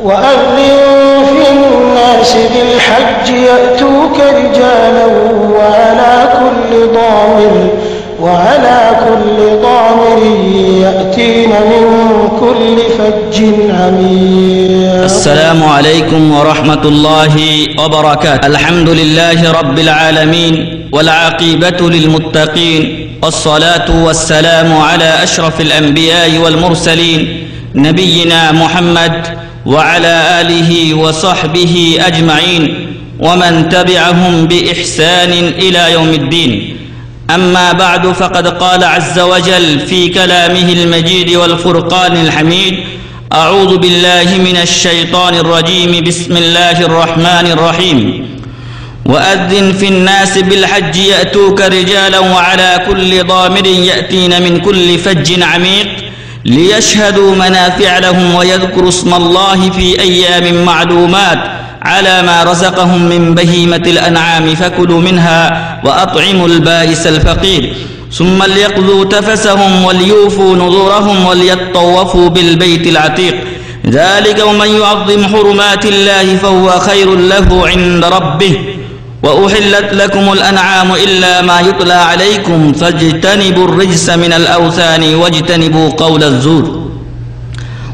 وأذن في الناس بالحج يأتوك رجالا وعلى كل ضامر يأتين من كل فج عميق. السلام عليكم ورحمة الله وبركاته. الحمد لله رب العالمين والعاقبة للمتقين والصلاة والسلام على أشرف الأنبياء والمرسلين نبينا محمد وعلى آله وصحبه أجمعين ومن تبعهم بإحسان إلى يوم الدين. أما بعد، فقد قال عز وجل في كلامه المجيد والفرقان الحميد: أعوذ بالله من الشيطان الرجيم، بسم الله الرحمن الرحيم. وأذن في الناس بالحج يأتوك رجالا وعلى كل ضامر يأتين من كل فج عميق ليشهدوا منافع لهم ويذكروا اسم الله في أيام معلومات على ما رزقهم من بهيمة الأنعام فكلوا منها وأطعموا البائس الفقير ثم ليقضوا تفسهم وليوفوا نذورهم وليطوفوا بالبيت العتيق ذلك ومن يعظم حرمات الله فهو خير له عند ربه وأحلت لكم الأنعام إلا ما يتلى عليكم فاجتنبوا الرجس من الأوثان واجتنبوا قول الزور.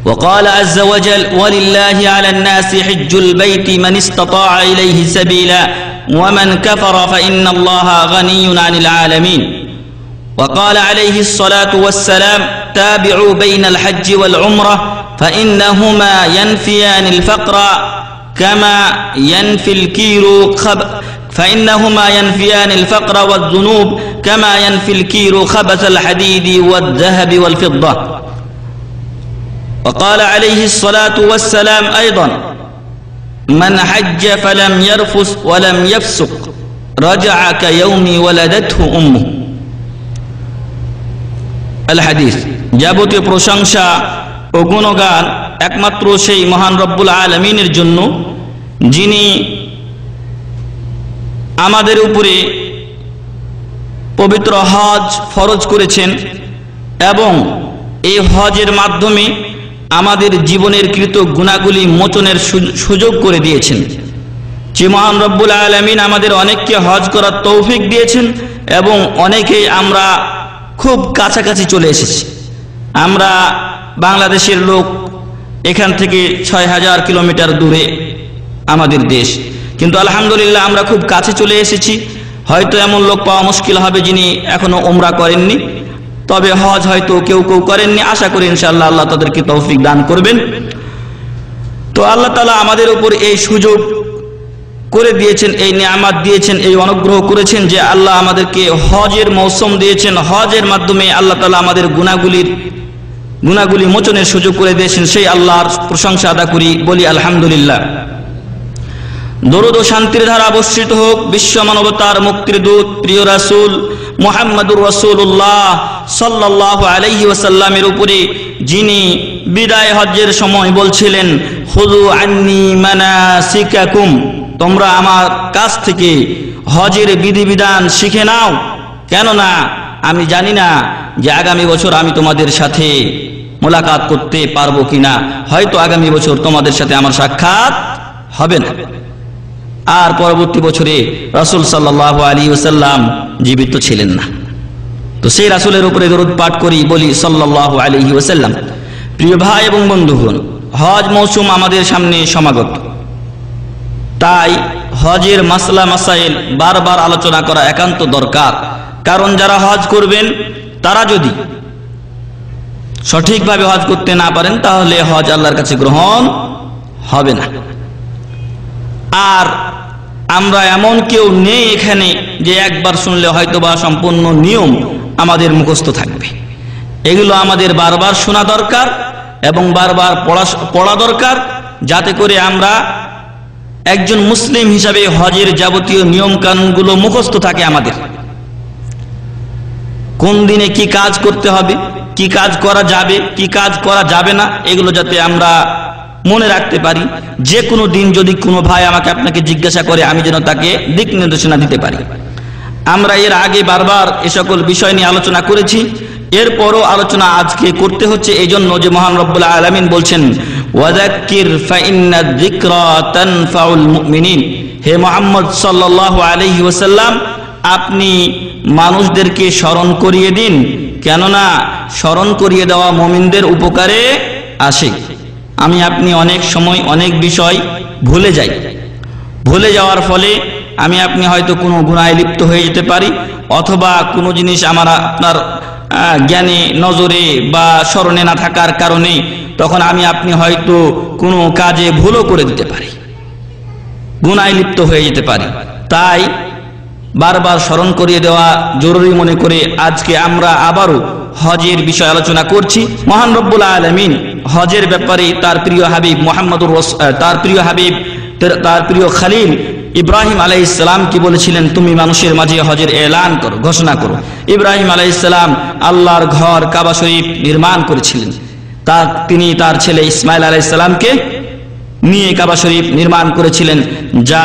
وقال عز وجل: ولله على الناس حج البيت من استطاع إليه سبيلا ومن كفر فإن الله غني عن العالمين. وقال عليه الصلاة والسلام: تابعوا بين الحج والعمرة فإنهما ينفيان الفقر كما ينفي الكير والذنوب كما ينفي الكير خبث الحديد والذهب والفضة. وقال عليه الصلاة والسلام أيضا: من حج فلم يرفث ولم يفسق رجع كيوم ولدته أمه. الحديث। যাবতীয় প্রশংসা ও গুণগান একমাত্র সেই মহান রব্বুল আলামিনের জন্য, যিনি আমাদের উপরে পবিত্র হজ ফরজ করেছেন এবং এই হজের মাধ্যমে আমাদের জীবনের কৃত গুনাহগুলি মোচনের সুযোগ করে দিয়েছেন। যে মহান রব্বুল আলামিন আমাদের অনেককে হজ করার তৌফিক দিয়েছেন এবং অনেকেই আমরা খুব কাছাকাছি চলে এসেছি। আমরা বাংলাদেশের লোক, এখান থেকে ৬,০০০ কিলোমিটার দূরে আমাদের দেশ, কিন্তু আলহামদুলিল্লাহ আমরা খুব কাছে চলে এসেছি। হয়তো এমন লোক পাওয়া মুশকিল হবে যিনি এখনো উমরা করেননি, তবে হজ হয়তো কেউ কেউ করেননি। আশা করি ইনশাআল্লাহ আল্লাহ তাদেরকে তৌফিক দান করবেন। তো আল্লাহ তাআলা আমাদের উপর এই সুযোগ করে দিয়েছেন, এই নিয়ামত দিয়েছেন, এই অনুগ্রহ করেছেন যে আল্লাহ আমাদেরকে হজের মৌসুম দিয়েছেন। হজের মাধ্যমে আল্লাহ তাআলা আমাদের গুনাহগুলি মোচনের সুযোগ করে দিয়েছেন। সেই আল্লাহর প্রশংসা আদা করি, বলি আলহামদুলিল্লাহ। দরুদ ও শান্তির ধারা বর্ষিত হোক বিশ্ব মানবতার মুক্তির দূত প্রিয় রাসূল মুহাম্মদুর রাসূলুল্লাহ সাল্লাল্লাহু আলাইহি ওয়াসাল্লামের উপরে, যিনি বিদায় হজ্জের সময় বলছিলেন: খুযু আন্নী মানাসিকাকুম, তোমরা আমার কাছ থেকে হজের বিধিবিধান শিখে নাও, কেননা আমি জানি না যে আগামী বছর আমি তোমাদের সাথে মোলাকাত করতে পারবো কিনা। হয়তো আগামী বছর তোমাদের সাথে আমার সাক্ষাৎ হবে না। আর পরবর্তী বছরে রাসূল সাল্লাল্লাহু আলাইহি ওয়াসাল্লাম জীবিত ছিলেন না। তো সেই রাসূলের উপরে দরুদ পাঠ করি, বলি সাল্লাল্লাহু আলাইহি ওয়াসাল্লাম। প্রিয় ভাই এবং বন্ধুগণ, হজ মৌসুম আমাদের সামনে সমাগত, তাই হজের মাসলা মাসাইল বারবার আলোচনা করা একান্ত দরকার। কারণ যারা হজ করবেন তারা যদি সঠিকভাবে হজ করতে না পারেন তাহলে হজ আল্লাহর কাছে গ্রহণ হবে না। আর আমরা এমন কেউ নেই এখানে যে একবার শুনলে হয়তোবা সম্পূর্ণ নিয়ম আমাদের মুখস্থ থাকবে। এগুলো আমাদের বারবার শোনা দরকার এবং বারবার পড়া দরকার, যাতে করে আমরা একজন মুসলিম হিসাবে হজের যাবতীয় নিয়ম কানুনগুলো মুখস্থ থাকে আমাদের। কোন দিনে কি কাজ করতে হবে, কি কাজ করা যাবে, কি কাজ করা যাবে না, এগুলো যাতে আমরা মনে রাখতে পারি। যে কোনো দিন যদি কোনো ভাই আমাকে আপনাকে জিজ্ঞাসা করে, আমি যেন তাকে দিক নির্দেশনা দিতে পারি। আমরা এর আগে বারবার এ সকল বিষয় নিয়ে আলোচনা করেছি, এরপরও আলোচনা আজকে করতে হচ্ছে এই জন্য যে মহান রব্বুল আলামিন বলছেন: ওয়াযাক্কির ফাইন্নায যিকরা তানফাউল মুমিনিন। হে মুহাম্মদ সাল্লাল্লাহু আলাইহি ওয়াসাল্লাম, আপনি মানুষদেরকে স্মরণ করিয়ে দিন, কেননা স্মরণ করিয়ে দেওয়া মুমিনদের উপকারে আসে। আমি আপনি অনেক সময় অনেক বিষয় ভুলে যাই। ভুলে যাওয়ার ফলে আমি আপনি হয়তো কোনো গুনাহে লিপ্ত হয়ে যেতে পারি, অথবা কোনো জিনিস আমার আপনার জ্ঞানে নজরে বা স্মরণে না থাকার কারণে তখন আমি আপনি হয়তো কোনো কাজে ভুলও করে দিতে পারি, গুনাহে লিপ্ত হয়ে যেতে পারি। তাই বারবার স্মরণ করিয়ে দেওয়া জরুরি মনে করে আজকে আমরা আবারও হজের বিষয় আলোচনা করছি। মহান রব্বুল আলামিন হজের ব্যাপারে তার প্রিয় হাবিব তার প্রিয় খালিল ইব্রাহিম আলাইহিস সালাম কি বলেছিলেন? তুমি মানুষের মাঝে হজের এলান করো, ঘোষণা করো। ইব্রাহিম আলাইহিস সালাম আল্লাহর ঘর কাবা শরীফ নির্মাণ করেছিলেন। তিনি তার ছেলে ইসমাইল আলাইহিস সালামকে নিয়ে কাবা শরীফ নির্মাণ করেছিলেন, যা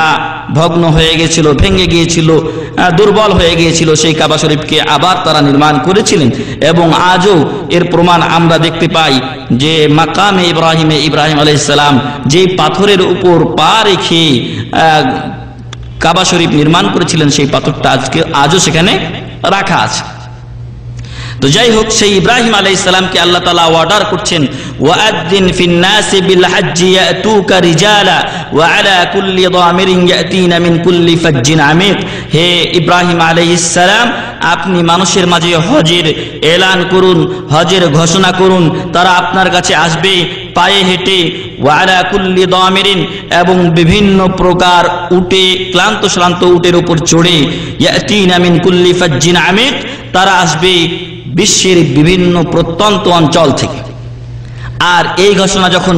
ভগ্ন হয়ে গিয়েছিল, ভেঙে গিয়েছিল, দুর্বল হয়ে গিয়েছিল। সেই কাবা শরীফকে আবার তারা নির্মাণ করেছিলেন এবং আজও এর প্রমাণ আমরা দেখতে পাই যে মাকামে ইব্রাহিম আলাইহিস সালাম যে পাথরের উপর পা রেখে কাবা শরীফ নির্মাণ করেছিলেন, সেই পাথরটা আজও সেখানে রাখা আছে। তো যাই হোক, সেই ইব্রাহিম আলাইহিস সালামকে আল্লাহ তাআলা অর্ডার করছেন, ওয়াআযিন ফিন নাসি বিল হাজ্জি ইয়াতুকা রিজালা ওয়া আলা কুল্লি দামিরিন ইয়াতিনা মিন কুল্লি ফাজ্জিন আমিক। হে ইব্রাহিম আলাইহিস সালাম, আপনি মানুষের মাঝে হজের এলান করুন, হজের ঘোষণা করুন, তারা আপনার কাছে আসবে পায়ে হেঁটে, ওয়া আলা কুল্লি দামিরিন, এবং বিভিন্ন প্রকার উটে, ক্লান্ত শ্রান্ত উটের উপর চড়ে, ইয়াতিনা মিন কুল্লি ফাজ্জিন আমিক, তারা আসবে বিশ্বের বিভিন্ন প্রত্যন্ত অঞ্চল থেকে। আর এই ঘোষণা যখন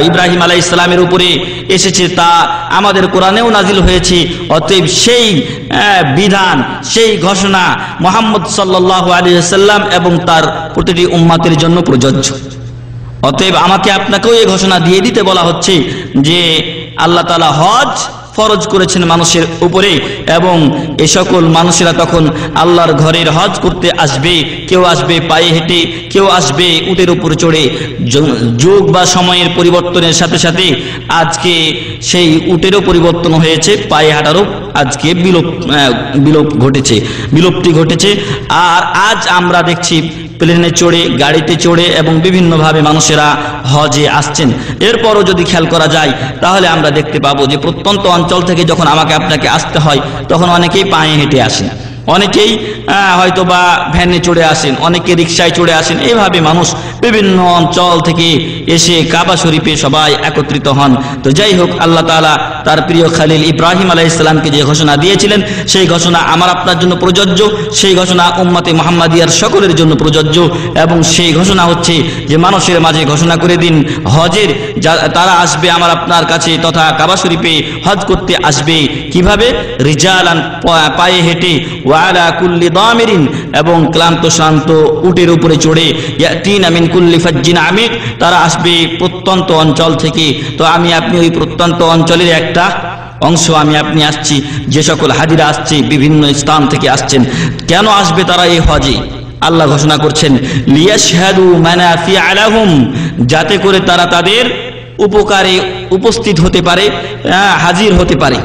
ইব্রাহিম আলাইহিস সালামের উপরে এসেছে, তা আমাদের কোরআনেও নাজিল হয়েছে। অতএব সেই বিধান, সেই ঘোষণা মুহাম্মদ সাল্লাল্লাহু আলাইহি ওয়াসাল্লাম এবং তার প্রতিটি উম্মতের জন্য প্রযোজ্য। অতএব আমাকে আপনাকেও এই ঘোষণা দিয়ে দিতে বলা হচ্ছে যে আল্লাহ তাআলা হজ ফরজ করেছেন মানুষের উপরে, এবং এই সকল মানুষেরা তখন আল্লাহর ঘরের হজ করতে আসবে। কেউ আসবে পায়ে হেঁটে, কেউ আসবে উটের উপর চড়ে। যুগ বা সময়ের পরিবর্তনের সাথে সাথে আজকে সেই উটেরও পরিবর্তন হয়েছে, পায়ে হাঁটারও আজকে বিলুপ্তি ঘটেছে। আর আজ আমরা দেখছি প্লেনে চড়ে, গাড়িতে চড়ে এবং বিভিন্নভাবে মানুষেরা হজে আসছেন। এরপরও যদি খেয়াল করা যায় তাহলে আমরা দেখতে পাবো যে প্রত্যন্ত অঞ্চল থেকে যখন আমাকে আপনাকে আসতে হয় তখন অনেকেই পায়ে হেঁটে আসেন, অনেকেই হয়তো বা ভ্যানে চড়ে আসেন, অনেকে রিকশায় চড়ে আসেন। এইভাবে মানুষ বিভিন্ন অঞ্চল থেকে এসে কাবা শরীফে সবাই একত্রিত হন। তো যাই হোক, আল্লাহ তাআলা তার প্রিয় খালিল ইব্রাহিম আলাইহিস সালামকে যে ঘোষণা দিয়েছিলেন, সেই ঘোষণা আমার আপনার জন্য প্রযোজ্য, সেই ঘোষণা উম্মতে মুহাম্মাদিয়ার সকলের জন্য প্রযোজ্য। এবং সেই ঘোষণা হচ্ছে যে মানুষের মাঝে ঘোষণা করে দিন হজের, তারা আসবে আমার আপনার কাছে তথা কাবা শরীফে হজ করতে আসবে। কিভাবে? রিজালান, পায়ে হেঁটে, ওয়া আলা কুল্লি দামিরিন, এবং ক্লান্ত শ্রান্ত উটের উপরে চড়ে, ইয়াতিনা মিন কুল্লি ফাজ্জিন আমিক, তারা আসবে প্রত্যন্ত অঞ্চল থেকে। তো আমি আপনি ওই প্রত্যন্ত অঞ্চলের একটা অংশ আমি আপনি আসছি। যে সকল হাজিরা আসছে বিভিন্ন স্থান থেকে আসছেন, কেন আসবে তারা এই হজে? আল্লাহ ঘোষণা করছেন, লিয়াশহাদু মানাফিআ লাহুম, যাতে করে তারা তাদের উপকারে উপস্থিত হতে পারে, হাজির হতে পারে।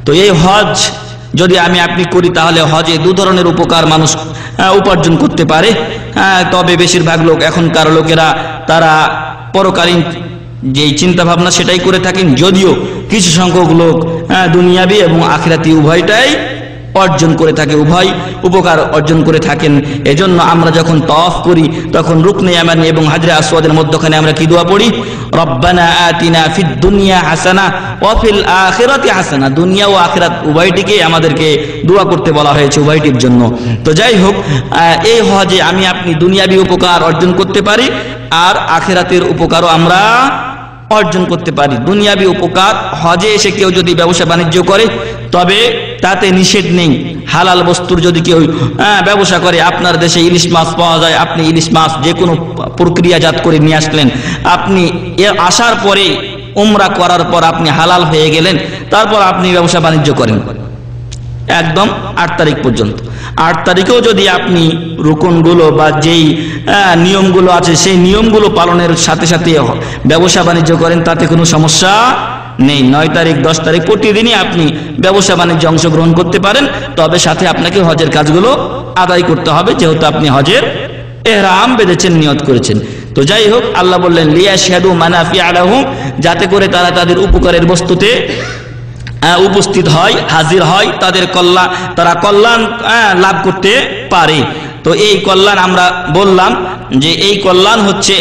তো এই হজ যদি আমি আপনি করি তাহলে হজে দু ধরনের উপকার মানুষ উপার্জন করতে পারে। তবে বেশিরভাগ লোক, এখনকার লোকেরা, তারা পরকালীন যেই চিন্তা ভাবনা সেটাই করে থাকেন, যদিও কিছু সংখ্যক লোক দুনিয়াবি এবং আখিরাতি উভয়টাই অর্জন করে থাকে, উভয় উপকার অর্জন করে থাকেন। এজন্য আমরা যখন তাওয়াফ করি তখন রুকনে ইয়ামানি এবং হাজরে আসওয়াদের মধ্যখানে আমরা কি দোয়া পড়ি? রব্বানা আতিনা ফিদ দুনিয়া হাসানা ওয়া ফিল আখিরাতি হাসানা। দুনিয়া ও আখিরাত উভয়টিকে আমাদেরকে দোয়া করতে বলা হয়েছে, উভয়টির জন্য। তো যাই হোক, এই হজে আমি আপনি দুনিয়াবি উপকার অর্জন করতে পারি আর আখিরাতের উপকারও আমরা অর্জন করতে পারি। দুনিয়াবি উপকার, হজে এসে কেউ যদি ব্যবসা বাণিজ্য করে তবে তাতে নিষেধ নেই। হালাল বস্তুর যদি কেউ ব্যবসা করে, আপনার দেশে ইলিশ মাছ পাওয়া যায়, আপনি ইলিশ মাছ যে কোনো প্রক্রিয়াজাত করে নিয়ে আসলেন, আপনি আসার পরে উমরা করার পর আপনি হালাল হয়ে গেলেন, তারপর আপনি ব্যবসা বাণিজ্য করেন। একদম 8 তারিখ পর্যন্ত। 8 তারিখেও যদি আপনি রুকনগুলো বা যেই নিয়মগুলো আছে সেই নিয়মগুলো পালনের সাথে সাথে ব্যবসা বাণিজ্য করেন, তাতে কোনো সমস্যা নেই। 9 তারিখ 10 তারিখ প্রতিদিনই আপনি ব্যবসা বাণিজ্যে অংশগ্রহণ করতে পারেন, তবে সাথে আপনাকে হজের কাজগুলো আদায় করতে হবে, যেহেতু আপনি হজের ইহরাম বেঁধেছেন, নিয়ত করেছেন। তো যাই হোক, আল্লাহ বললেন লিয়াশহাদু মানাফিআ লাহুম, যাতে করে তারা তাদের উপকারের বস্তুতে উপস্থিত হয়, হাজির হয়, তারা কল্যাণ লাভ করতে পারে। তো এই কল্যাণ আমরা বললাম যে এই কল্যাণ হচ্ছে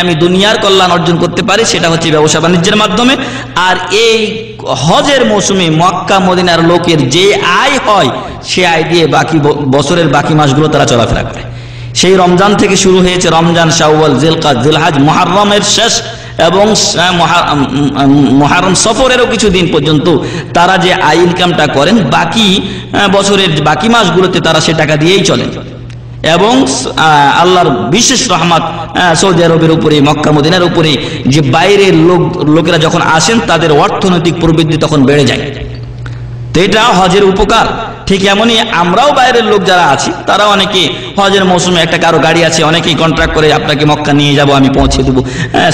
আমি দুনিয়ার কল্যাণ অর্জন করতে পারি, সেটা হচ্ছে ব্যবসা বাণিজ্যের মাধ্যমে। আর এই হজের মৌসুমে মক্কা মদিনার লোকের যে আয় হয়, সে আয় দিয়ে বাকি বছরের বাকি মাসগুলো তারা চলাফেরা করে। সেই রমজান থেকে শুরু হয়েছে, রমজান, শাওয়াল, জিলকাদ, জিলহজ, মুহররমের শেষ এবং মুহররম সফরেরও কিছু দিন পর্যন্ত তারা যে আয় ইনকামটা করেন, বাকি বছরের বাকি মাসগুলোতে তারা সে টাকা দিয়েই চলেন। এবং আল্লাহর বিশেষ রহমত সৌদি আরবের উপরে, মক্কা মদিনার উপরে, যে বাইরের লোকেরা যখন আসেন তাদের অর্থনৈতিক প্রবৃদ্ধি তখন বেড়ে যায়। তো এটা হজের উপকার। ঠিক এমনই আমরাও বাইরের লোক যারা আছি, তারা অনেকে হজের মৌসুমে একটা কারো গাড়ি আছে, অনেকেই কন্ট্রাক্ট করে আপনাকে মক্কা নিয়ে যাব, আমি পৌঁছে দেবো,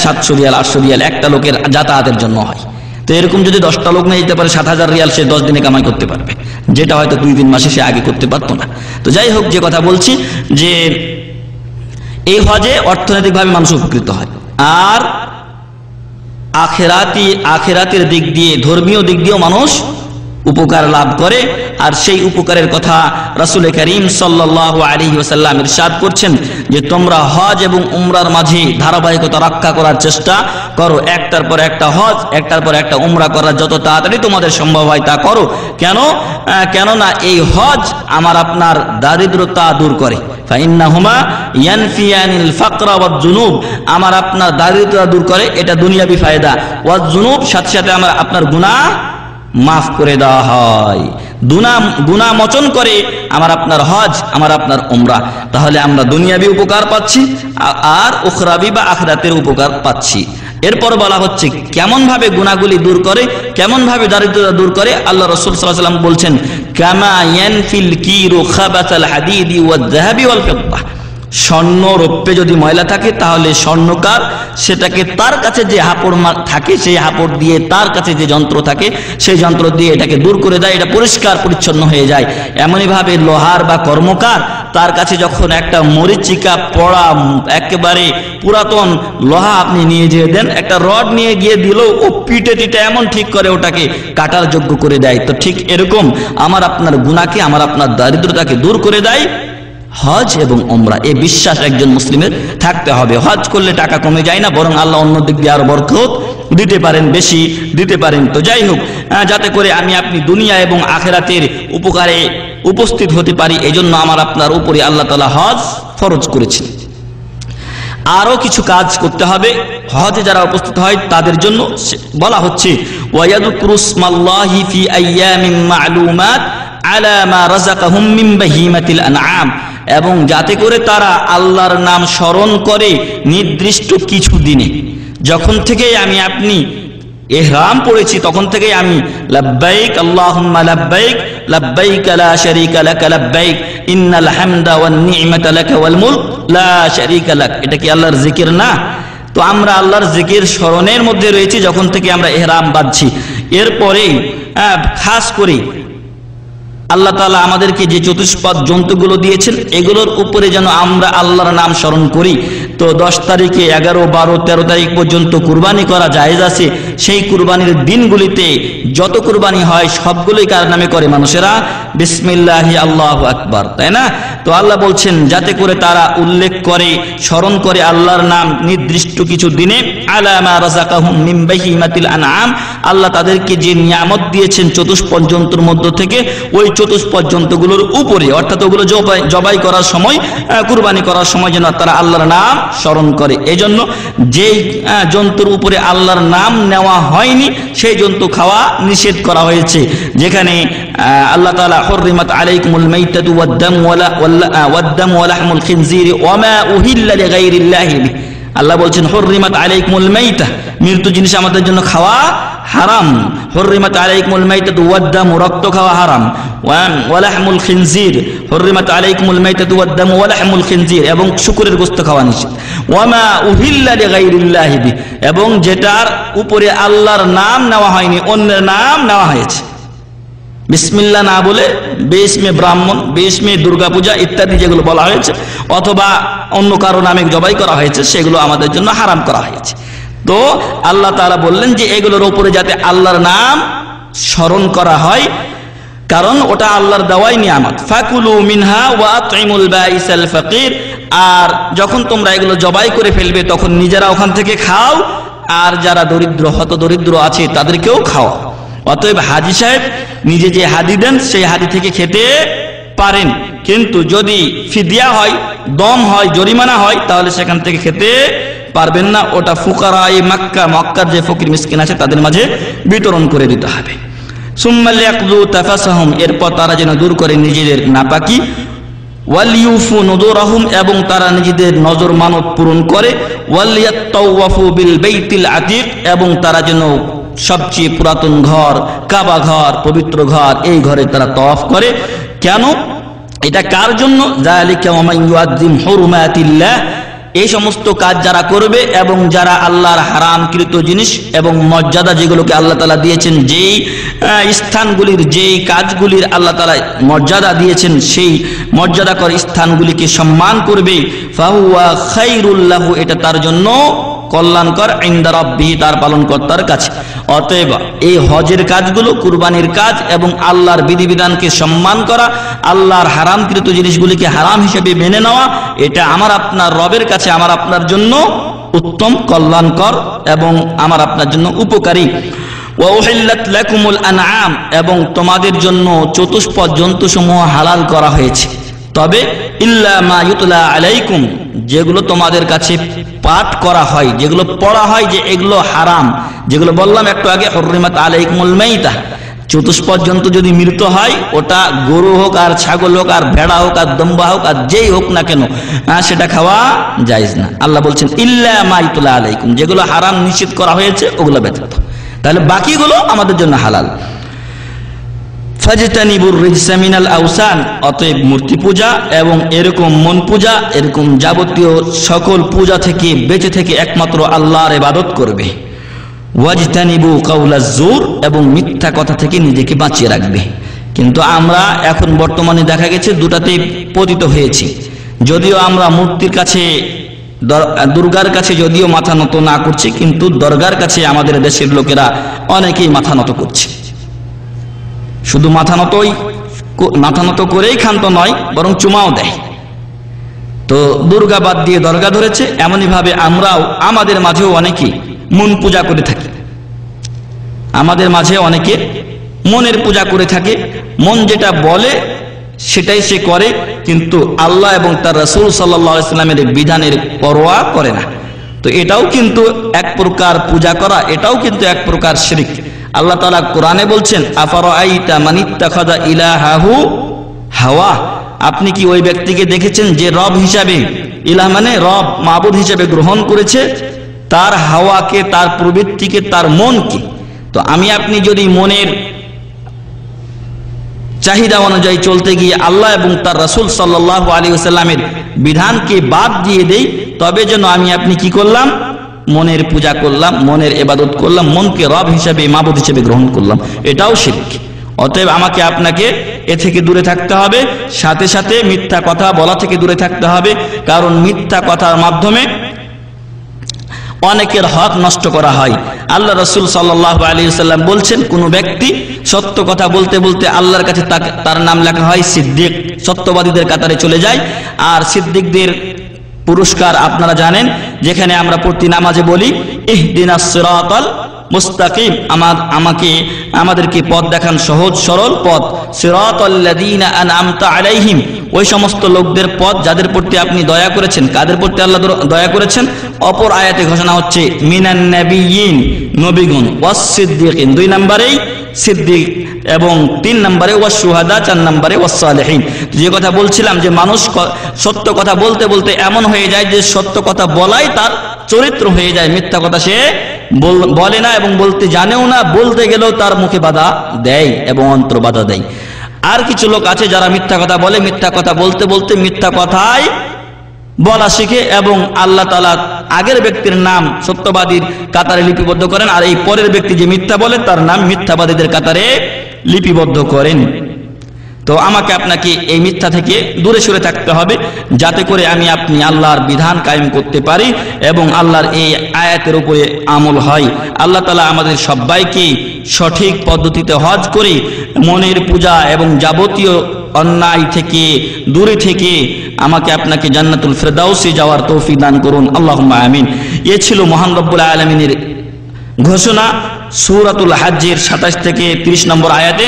700 রিয়াল 800 রিয়াল একটা লোকের যাতায়াতের জন্য হয়। তো এরকম যদি 10টা লোক নিয়ে যেতে পারে 7000 রিয়াল সে 10 দিনে কামাই করতে পারবে, যেটা হয়তো 2-3 মাসে সে আগে করতে পারতো না। তো যাই হোক, যে কথা বলছি যে এই হজে অর্থনৈতিকভাবে মানুষ উপকৃত হয়, আর আখেরাতের দিক দিয়ে, ধর্মীয় দিক দিয়েও মানুষ উপকার লাভ করে। আর সেই উপকারের কথা রাসূল করিম সাল্লাল্লাহু আলাইহি ওয়াসাল্লাম ইরশাদ করছেন যে তোমরা হজ এবং উমরার মাঝে ধারাবাহিকতা রক্ষা করার চেষ্টা করো, একটার পর একটা হজ, একটার পর একটা উমরা করার যত তাড়াতাড়ি তোমাদের সম্ভব হয় তা করো। কেননা এই হজ আমার আপনার দারিদ্রতা দূর করে। ফাইন্নাহুমা ইয়ানফিয়ানিল ফাকরা ওয়াজ জুনুব, আমার আপনার দারিদ্রতা দূর করে, এটা দুনিয়াবি ফায়দা। ওয়াজ জুনুব, সাথে সাথে আমার আপনার গুনাহ মাফ করে দেওয়া হয়, গুনাহ মোচন করে আমার আপনার হজ, আমার আপনার উমরা। তাহলে আমরা দুনিয়াবি উপকার পাচ্ছি আর উখরাবি বা আখিরাতের উপকার পাচ্ছি। এরপর বলা হচ্ছে কেমন ভাবে গুনাহগুলি দূর করে, কেমন ভাবে দারিদ্রতা দূর করে। আল্লাহ রাসূল সাল্লাল্লাহু আলাইহি ওয়াসাল্লাম বলছেন কামা ইয়ানফিল কিরু খাবাতাল হাদিদি ওয়াজ যাহাবি ওয়াল ফিদ্দা, স্বর্ণ রৌপ্যে যদি ময়লা থাকে তাহলে স্বর্ণকার সেটাকে তার কাছে যে হাপড় থাকে সেই হাপড় দিয়ে, তার কাছে যে যন্ত্র থাকে সেই যন্ত্র দিয়ে এটাকে দূর করে দেয়, এটা পরিষ্কার পরিচ্ছন্ন হয়ে যায়। এমনইভাবে লোহার বা কর্মকার, তার কাছে যখন একটা মরিচিকা পড়া একেবারে পুরাতন লোহা আপনি নিয়ে যেয়ে দেন, একটা রড নিয়ে গিয়ে দিল, ও পিটে টিটে এমন ঠিক করে ওটাকে কাটার যোগ্য করে দেয়। তো ঠিক এরকম আমার আপনার গুনাহকে, আমার আপনার দারিদ্রতাকে দূর করে দেয় হজ এবং উমরা। এই বিশ্বাস একজন মুসলিমের থাকতে হবে। হজ করলে টাকা কমে যায় না, বরং আল্লাহ অন্য দিক দিয়ে আরো বরকত দিতে পারেন, বেশি দিতে পারেন। তো যাই হোক, যাতে করে আপনি দুনিয়া এবং আখিরাতের উপকারে উপস্থিত হতে পারি, এজন্য আমার আপনার উপরে আল্লাহ তাআলা হজ ফরজ করেছেন। আরো কিছু কাজ করতে হবে হজে যারা উপস্থিত হয় তাদের জন্য। বলা হচ্ছে ওয়ায়াযকুরুসমাল্লাহি ফি আইয়ামিন মা'লুমাত আলা মা রাযাকাহুম মিন বাহিমাতিল আনআম, এবং যাতে করে তারা আল্লাহর নাম স্মরণ করে নির্দিষ্ট কিছু দিনে। যখন থেকে আপনি ইহরাম পড়েছি তখন থেকে আমি লাব্বাইক আল্লাহুম্মা লাব্বাইক লাব্বাইক লা শারীকা লাক লাব্বাইক ইন্নাল হামদা ওয়ান নি'মাতা লাক ওয়াল মুলক লা শারীকা লাক, এটা কি আল্লাহর জিকির না? তো আমরা আল্লাহর জিকির স্মরণের মধ্যে রয়েছি যখন থেকে আমরা ইহরাম বাঁধছি। এরপরে খাস করে আল্লাহ তাআলা আমাদেরকে যে চতুষ্পদ জন্তুগুলো দিয়েছেন এগুলোর উপরে যেন আমরা আল্লাহর নাম স্মরণ করি। তো 10 তারিখে 11, 12, 13 তারিখ পর্যন্ত কুরবানি করা জায়েজ আছে। সেই কুরবানির দিনগুলিতে যত কুরবানি হয় সবগুলোই কার নামে করে? মানুষেরা বিসমিল্লাহি আল্লাহু আকবার, তাই না? তো আল্লাহ বলছেন যাতে করে তারা উল্লেখ করে, স্মরণ করে আল্লাহর নাম নির্দিষ্ট কিছু দিনে। আলা মা রাযাকাহুম মিন বাহিমাতিল আনআম, আল্লাহ তাদেরকে যে নিয়ামত দিয়েছেন চতুষ্পদ জন্তুর মধ্য থেকে, ওই চতুষ্পদ জন্তুগুলোর উপরে, অর্থাৎ ওগুলো জবাই করার সময়, কুরবানি করার সময় যেন তারা আল্লাহর নাম স্মরণ করে। এজন্য যেই জন্তুর উপরে আল্লাহর নাম নেওয়া হয়নি সেই জন্তু খাওয়া নিষেধ করা হয়েছে। যেখানে আল্লাহ তাআলা হুররিমাত আলাইকুমুল মাইতাতু ওয়াদ-দাম ওয়া লাহমুল খিনজিরি ওয়া মা উহিল্লা লিগাইরিল্লাহি বিহি, আল্লাহ বলছেন হুররিমাত আলাইকুমুল মাইতা, মৃত্যু জিনিস আমাদের জন্য খাওয়া হারাম। হুররিমাত আলাইকুমুল মাইতাতু ওয়াদ-দামু, রক্ত খাওয়া হারাম। ওয়া লাহমুল খিনজির, হুররিমাত আলাইকুমুল মাইতাতু ওয়াদ-দামু ওয়া লাহমুল খিনজির, এবং শুকরের গোশত খাওয়া নিষেধ। ওয়া মা উহিল্লা লিগাইরিল্লাহি বি, এবং যেটার উপরে আল্লাহর নাম নেওয়া হয়নি, অন্যের নাম নেওয়া হয়েছে। বিসমিল্লাহ না বলে বেইসমে ব্রাহ্মণ, বেইসমে দুর্গা পূজা ইত্যাদি যেগুলো বলা হয়েছে, অথবা অন্য কারো নামে জবাই করা হয়েছে, সেগুলো আমাদের জন্য হারাম করা হয়েছে। তো আল্লাহ তাআলা বললেন যে এগুলোর উপরে যাতে আল্লাহর নাম স্মরণ করা হয়, কারণ ওটা আল্লাহর দেওয়াই নিয়ামত। ফাকুলু মিনহা ওয়া আতইমুল বাইসাল ফাকির, আর যখন তোমরা এগুলো জবাই করে ফেলবে তখন নিজেরা ওখান থেকে খাও, আর যারা দরিদ্র হত দরিদ্র আছে তাদেরকেও খাও। অতএব হাজী সাহেব নিজে যে হাদি দেন সেই হাদি থেকে খেতে পারেন, কিন্তু যদি ফিদিয়া হয়, দম হয়, জরিমানা হয়, তাহলে সেখান থেকে খেতে পারবেন না। ওটা ফুকারায়ে মক্কা, মক্কার যে ফকির মিসকিন আছে তাদের মাঝে বিতরণ করে দিতে হবে। সুম্মা লিয়াকযু তাফাসাহুম, এরপর তারা যেন দূর করে নিজেদের নাপাকি। ওয়ালিউফু নুদুরহুম, এবং তারা নিজেদের নজর মানত পূরণ করে। ওয়ালিয়াতাওয়াফু বিল বাইতিল আতিক, এবং তারা যেন সবচেয়ে পুরাতন ঘর, কাবা ঘর, পবিত্র ঘর, এই ঘরে তারা তওয়াফ করে। কেন? এটা কার জন্য? যালিকা ওয়া মান ইউআযযিম হুরমাতিল্লাহ, এই সমস্ত কাজ যারা করবে এবং যারা আল্লাহর হারামকৃত জিনিস এবং মর্যাদা যেগুলোকে আল্লাহ তাআলা দিয়েছেন, যেই স্থানগুলির, যেই কাজগুলির আল্লাহ তাআলা মর্যাদা দিয়েছেন, সেই মর্যাদাকর স্থানগুলিকে সম্মান করবে। ফাহুয়া খায়রুল লাহু, এটা তার জন্য কল্যাণকর, ইনদা রাব্বিহি, তার পালনকর্তার কাছে। অতএব এই হজের কাজগুলো, কুরবানির কাজ এবং আল্লাহর বিধিবিধানকে সম্মান করা, আল্লাহর হারামকৃত জিনিসগুলিকে হারাম হিসেবে মেনে নেওয়া, এটা আমার আপনার রবের কাছে আমার আপনার জন্য উত্তম, কল্যাণকর এবং আমার আপনার জন্য উপকারী। ওয়া উহিল্লাত লাকুমুল আনআম, এবং তোমাদের জন্য চতুষ্পদ জন্তুসমূহ হালাল করা হয়েছে, তবে ইল্লা মা ইউতলা আলাইকুম, যেগুলো তোমাদের কাছে পাঠ করা হয়, যেগুলো পড়া হয় যে এগুলো হারাম, যেগুলো বললাম একটু আগে, হুররিমাত আলাইকুমুল মাইতা, চতুষ্পদ জন্তু যদি মৃত হয়, ওটা গরু হোক আর ছাগল হোক আর ভেড়া হোক আর দম্বা হোক আর যেই হোক না কেন, সেটা খাওয়া জায়েজ না। আল্লাহ বলছেন ইল্লা মা ইউতলা আলাইকুম, যেগুলো হারাম নিষেধ করা হয়েছে ওগুলো ব্যতীত, তাহলে বাকিগুলো আমাদের জন্য হালাল। ফাজতানিবুর রিজসা মিনাল আওসান, অতএব মূর্তি পূজা এবং এরকম মন পূজা, এরকম যাবতীয় সকল পূজা থেকে বেঁচে থেকে একমাত্র আল্লাহর ইবাদত করবে। ওয়াজতানিবু কাউলাজ জুর, এবং মিথ্যা কথা থেকে নিজেকে বাঁচিয়ে রাখবে। কিন্তু আমরা এখন বর্তমানে দেখা গেছে দুটাতেই পতিত হয়েছি। যদিও আমরা মূর্তির কাছে, দুর্গার কাছে যদিও মাথা নত না করছি, কিন্তু দরগার কাছে আমাদের দেশের লোকেরা অনেকেই মাথা নত করছে। শুধু মাথা নত করেই ক্ষান্ত নয়, বরং চুমাও দেয়। তো দুর্গা বাদ দিয়ে দরগা ধরেছে। এমনই ভাবে আমরাও, আমাদের মাঝেও অনেকে মন পূজা করে থাকি, আমাদের মাঝে অনেকে মনের পূজা করে থাকে। মন যেটা বলে সেটাই সে করে, কিন্তু আল্লাহ এবং তার রাসূল সাল্লাল্লাহু আলাইহি ওয়াসাল্লামের বিধানের পরোয়া করে না। তো এটাও কিন্তু এক প্রকার পূজা করা, এটাও কিন্তু এক প্রকার শিরক। আল্লাহ তাআলা কোরআনে বলছেন আফারাআইতা মানিত্তাখাযা ইলাহাহু হাওয়া, আপনি কি ওই ব্যক্তিকে দেখেছেন যে রব হিসাবে, ইলাহ মানে রব, মাবুদ হিসাবে গ্রহণ করেছে তার হাওয়াকে, তার প্রবৃত্তিকে, তার মনকে। তো আমি আপনি যদি মনের চাহিদা অনুযায়ী চলতে গিয়ে আল্লাহ এবং তার রাসূল সাল্লাল্লাহু আলাইহি ওয়াসাল্লামের বিধানকে বাদ দিয়ে দেই, তবে যেন আমি আপনি কি করলাম? মনের পূজা করলাম, মনের ইবাদত করলাম, মনকে রব হিসেবে, মাবুদ হিসেবে গ্রহণ করলাম, এটাও শিরক। অতএব আমাকে আপনাকে এ থেকে দূরে থাকতে হবে, সাথে সাথে মিথ্যা কথা বলা থেকে দূরে থাকতে হবে। কারণ মিথ্যা কথার মাধ্যমে অনেকের হক নষ্ট করা হয়। আল্লাহ রাসূল সাল্লাল্লাহু আলাইহি ওয়াসাল্লাম বলছেন, কোন ব্যক্তি সত্য কথা বলতে বলতে আল্লাহর কাছে তার নাম লেখা হয় সিদ্দিক, সত্যবাদীদের কাতারে চলে যায়। আর সিদ্দিকদের পুরস্কার আপনারা জানেন, যেখানে আমরা প্রতি নামাজে বলি ইহদিনাস সিরাতাল মুস্তাকিম, আমাদেরকে পথ দেখান, সহজ সরল পথ। সিরাতাল্লাযীনা আনআমতা আলাইহিম, ওই সমস্ত লোকদের পথ যাদের প্রতি আপনি দয়া করেছেন। কাদের প্রতি আল্লাহ দয়া করেছেন? অপর আয়াতে ঘোষণা হচ্ছে মিনান নাবিয়্যিন, নবীগণ, ওয়াস সিদ্দিকিন, দুই নম্বরেই সিদ্দিক, এবং 3 নম্বরে ওয়াস শুহাদা, 4 নম্বরে ওয়াস সালেহিন। যে কথা বলছিলাম যে মানুষ সত্য কথা বলতে বলতে এমন হয়ে যায় যে সত্য কথা বলাই তার চরিত্র হয়ে যায়, মিথ্যা কথা সে বলে না এবং বলতে জানেও না, বলতে গেলেও তার মুখে বাধা দেয় এবং অন্তর বাধা দেয়। আর কিছু লোক আছে যারা মিথ্যা কথা বলে, মিথ্যা কথা বলতে বলতে মিথ্যা কথাই বলা শিখে এবং আল্লাহ তাআলা আগের ব্যক্তির নাম সত্যবাদীর কাতারে লিপিবদ্ধ করেন, আর এই পরের ব্যক্তি যে মিথ্যা বলে তার নাম মিথ্যাবাদীদের কাতারে লিপিবদ্ধ করেন। তো আমাকে আপনাকে এই মিথ্যা থেকে দূরে সরে থাকতে হবে, যাতে করে আমি আপনি আল্লাহর বিধান কায়েম করতে পারি এবং আল্লাহর এই আয়াতের উপরে আমল হয়। আল্লাহ তাআলা আমাদের সবাইকে সঠিক পদ্ধতিতে হজ করে মনের পূজা এবং যাবতীয় অন্যায় থেকে দূরে থেকে আমাকে আপনাকে জান্নাতুল ফেরদাউসে যাওয়ার তৌফিক দান করুন, আল্লাহুম্মা আমিন। এ ছিল মহান রব্বুল আলামিনের ঘোষণা সূরাতুল হজ্জের 27 থেকে 30 নম্বর আয়াতে।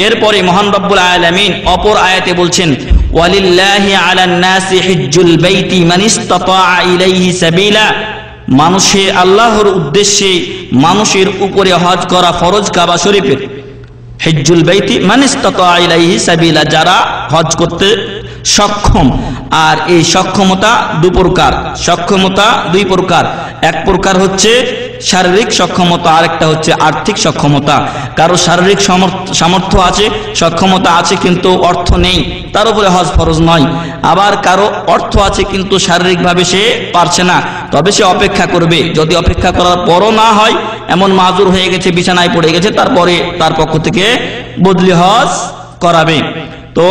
এরপরে মহান রব্বুল আলামিন অপর আয়াতে বলছেন, ওয়ালিল্লাহি আলান নাসি হিজ্জুল বাইতি মান ইসতাতা ইলাইহি সাবিলা, মানুষের আল্লাহর উদ্দেশ্যে মানুষের উপরে হজ করা ফরজ কাবা শরীফের। হিজ্জুল বাইতি মান ইসতাতা ইলাইহি সাবিলা, যারা হজ করতে সক্ষম। আর এই সক্ষমতা দুই প্রকার, এক প্রকার হচ্ছে শারীরিক সক্ষমতা, আরেকটা হচ্ছে আর্থিক সক্ষমতা। কারো শারীরিক সামর্থ্য আছে, সক্ষমতা আছে কিন্তু অর্থ নেই, তার উপরে হজ ফরজ নয়। আবার কারো অর্থ আছে কিন্তু শারীরিকভাবে সে পারছে না, তবে সে অপেক্ষা করবে, যদি অপেক্ষা করার পরও না হয়, এমন মাজুর হয়ে গেছে, বিছানায় পড়ে গেছে, তারপরে তার পক্ষ থেকে বদলি হজ করাবে। তো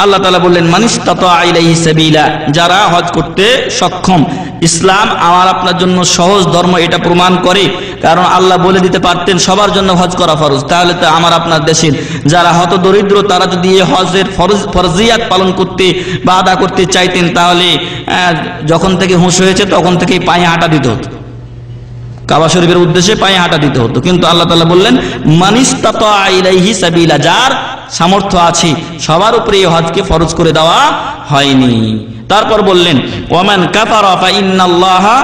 আল্লাহ তাআলা বললেন মান ইসতাতা ইলাইহি সাবিলা, যারা হজ করতে সক্ষম। ইসলাম আমার আপনার জন্য সহজ ধর্ম, এটা প্রমাণ করে। কারণ আল্লাহ বলে দিতে পারতেন সবার জন্য হজ করা ফরজ, তাহলে তো আমার আপনার দেশের যারা হত দরিদ্র তারা যদি এই হজের ফরজিয়াত পালন করতে বা আদা করতে চাইতেন, তাহলে যখন থেকে হুঁশ হয়েছে তখন থেকেই পায়ে হাঁটা দিতে হতো, কাবা শরীফের উদ্দেশ্যে পায়ে হাঁটা দিতে হতো। কিন্তু আল্লাহ তাআলা বললেন মান ইসতাতা ইলাইহি সাবিলা, যার সামর্থ্য আছে, সবার উপরে এই হজকে ফরজ করে দেওয়া হয়নি। তারপর বললেন ওয়ামান কাফারা ফা ইন্নাল্লাহা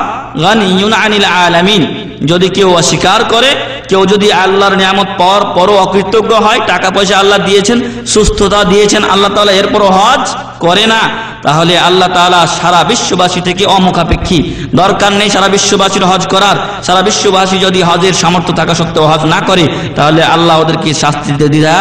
গানিয়্যুন আনিল আলামিন, যদি কেউ অস্বীকার করে, কেউ যদি আল্লাহর নিয়ামত পাওয়ার পরও অকৃতজ্ঞ হয়, টাকা পয়সা আল্লাহ দিয়েছেন, সুস্থতা দিয়েছেন আল্লাহ তাআলা, এরপরও হজ করে না, তাহলে আল্লাহ তাআলা সারা বিশ্ববাসী থেকে অমুখাপেক্ষী। দরকার নেই সারা বিশ্ববাসীর হজ করার। সারা বিশ্ববাসী যদি হজের সামর্থ্য থাকা সত্ত্বেও হজ না করে, তাহলে আল্লাহ ওদেরকে শাস্তি দিতে দ্বিধা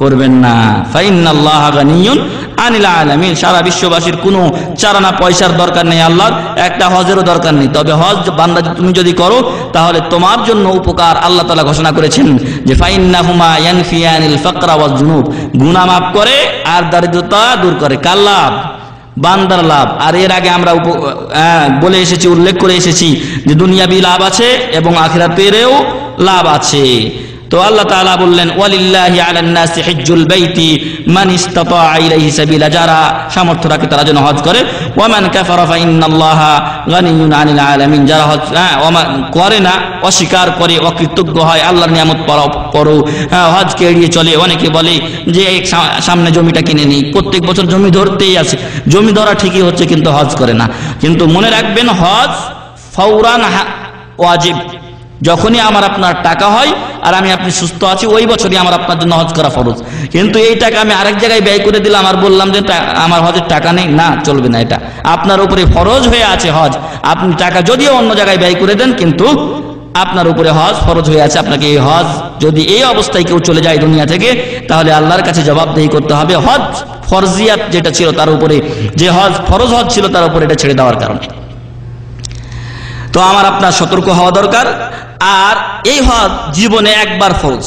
করবেন না। ফাইন্নাল্লাহা গানিয়্যুন আনিল আলামিন, সারা বিশ্ববাসীর কোনো চারানা পয়সার দরকার নেই, আল্লাহর একটা হজেরও দরকার নেই। তবে হজ বান্দা তুমি যদি করো, তাহলে তোমার জন্য উপকার আল্লাহ তাআলা ঘোষণা করেছেন যে ফাইন্নাহুমা ইয়ানফিয়ানিল ফাকরা ওয়াজ যুনুব, গুনাহ মাফ করে আর দারিদ্রতা দূর করে। কার লাভ? বান্দার লাভ। আর এর আগে আমরা বলে এসেছি, উল্লেখ করে এসেছি যে দুনিয়াবি লাভ আছে এবং আখিরাতেরও লাভ আছে। তো আল্লাহ তাআলা বললেন ওয়ালিল্লাহি আলান নাসি হিজ্জুল বাইতি মান ইসতাতা ইলাইহি সাবিলা, যারা সামর্থ্য রাখে তারা যেন হজ করে। ওয়ামান কাফারা ফা ইন্নাল্লাহা গানিয়্যুন আনিল আলামিন, যারা হজ করে না, অস্বীকার করে, অকৃতজ্ঞ হয়, আল্লাহর নিয়ামত পরও হজকে এড়িয়ে চলে। অনেকে বলে যে সামনে জমিটা কিনে নেই, প্রত্যেক বছর জমি ধরতেই আছে, জমি ধরা ঠিকই হচ্ছে কিন্তু হজ করে না। কিন্তু মনে রাখবেন হজ ফৌরান ওয়াজিব, যখনই আমার আপনার টাকা হয় আর আমি আপনি সুস্থ আছি, ওই বছরই আমার আপনার জন্য হজ করা ফরজ। কিন্তু এই টাকা আমি আরেক জায়গায় ব্যয় করে দিলাম আর বললাম যে আমার হজের টাকা নেই, না, চলবে না। এটা আপনার উপরে ফরজ হয়ে আছে হজ। আপনি টাকা যদিও অন্য জায়গায় ব্যয় করে দেন, কিন্তু আপনার উপরে হজ ফরজ হয়ে আছে। আপনাকে এই হজ যদি এই অবস্থায় কেউ চলে যায় দুনিয়া থেকে, তাহলে আল্লাহর কাছে জবাবদেহি করতে হবে হজ ফরজিয়াত যেটা ছিল তার উপরে, যে হজ ফরজ হজ ছিল তার উপরে এটা ছেড়ে দেওয়ার কারণে। তো আমার আপনার সতর্ক হওয়া দরকার। আর এই হজ জীবনে একবার ফরজ,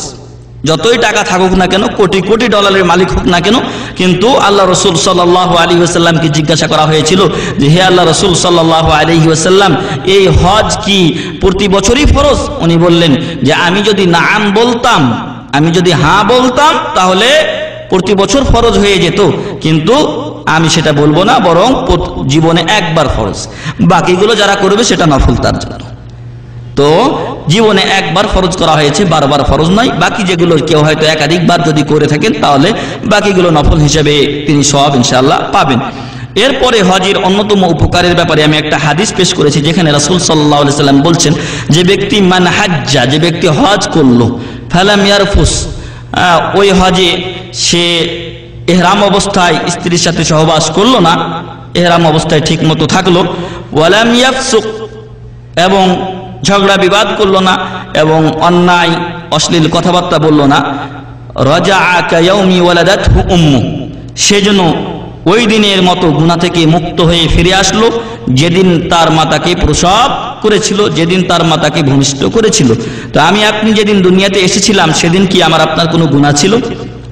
যতই টাকা থাকুক না কেন, কোটি কোটি ডলারের মালিক হোক না কেন। কিন্তু আল্লাহ রসুল সাল্লাল্লাহু আলাইহি ওয়াসাল্লামকে জিজ্ঞাসা করা হয়েছিল যে হে আল্লাহ রসুল সাল্লাল্লাহু আলাইহি ওয়াসাল্লাম, এই হজ কি প্রতি বছরই ফরজ? উনি বললেন যে আমি যদি নাম বলতাম, আমি যদি হ্যাঁ বলতাম, তাহলে প্রতি বছর ফরজ হয়ে যেত, কিন্তু আমি সেটা বলবো না, বরং জীবনে একবার ফরজ, বাকিগুলো যারা করবে সেটা নফল তার জন্য। তো জীবনে একবার ফরজ করা হয়েছে, বারবার ফরজ নয়। বাকি যেগুলো কেউ হয়তো একাধিকবার যদি করে থাকেন, তাহলে বাকিগুলো নফল হিসেবে তিনি সওয়াব ইনশাআল্লাহ পাবেন। এরপরে হজের অন্যতম উপকারের ব্যাপারে আমি একটা হাদিস পেশ করেছি, যেখানে রাসূল সাল্লাল্লাহু আলাইহি সাল্লাম বলছেন যে ব্যক্তি মান হাজ্জা, যে ব্যক্তি হজ করলো ফালাম ইয়ারফুস, ওই হজে সে ইহরাম অবস্থায় স্ত্রীর সাথে সহবাস করলো না, ইহরাম অবস্থায় ঠিক মতো থাকলো। ওয়ালাম ইয়াফসুক, এবং ঝগড়া বিবাদ করলো না এবং অন্যায় অশ্লীল কথাবার্তা বললো না। রাজাআ কায়াউমি ওয়ালাদাতহু উম্মু, সেজন্য ওই দিনের মতো গুনাহ থেকে মুক্ত হয়ে ফিরে আসলো যেদিন তার মাতাকে প্রসব করেছিল, যেদিন তার মাতাকে ভূমিষ্ঠ করেছিল। তো আমি আপনি যেদিন দুনিয়াতে এসেছিলাম সেদিন কি আমার আপনার কোনো গুনাহ ছিল?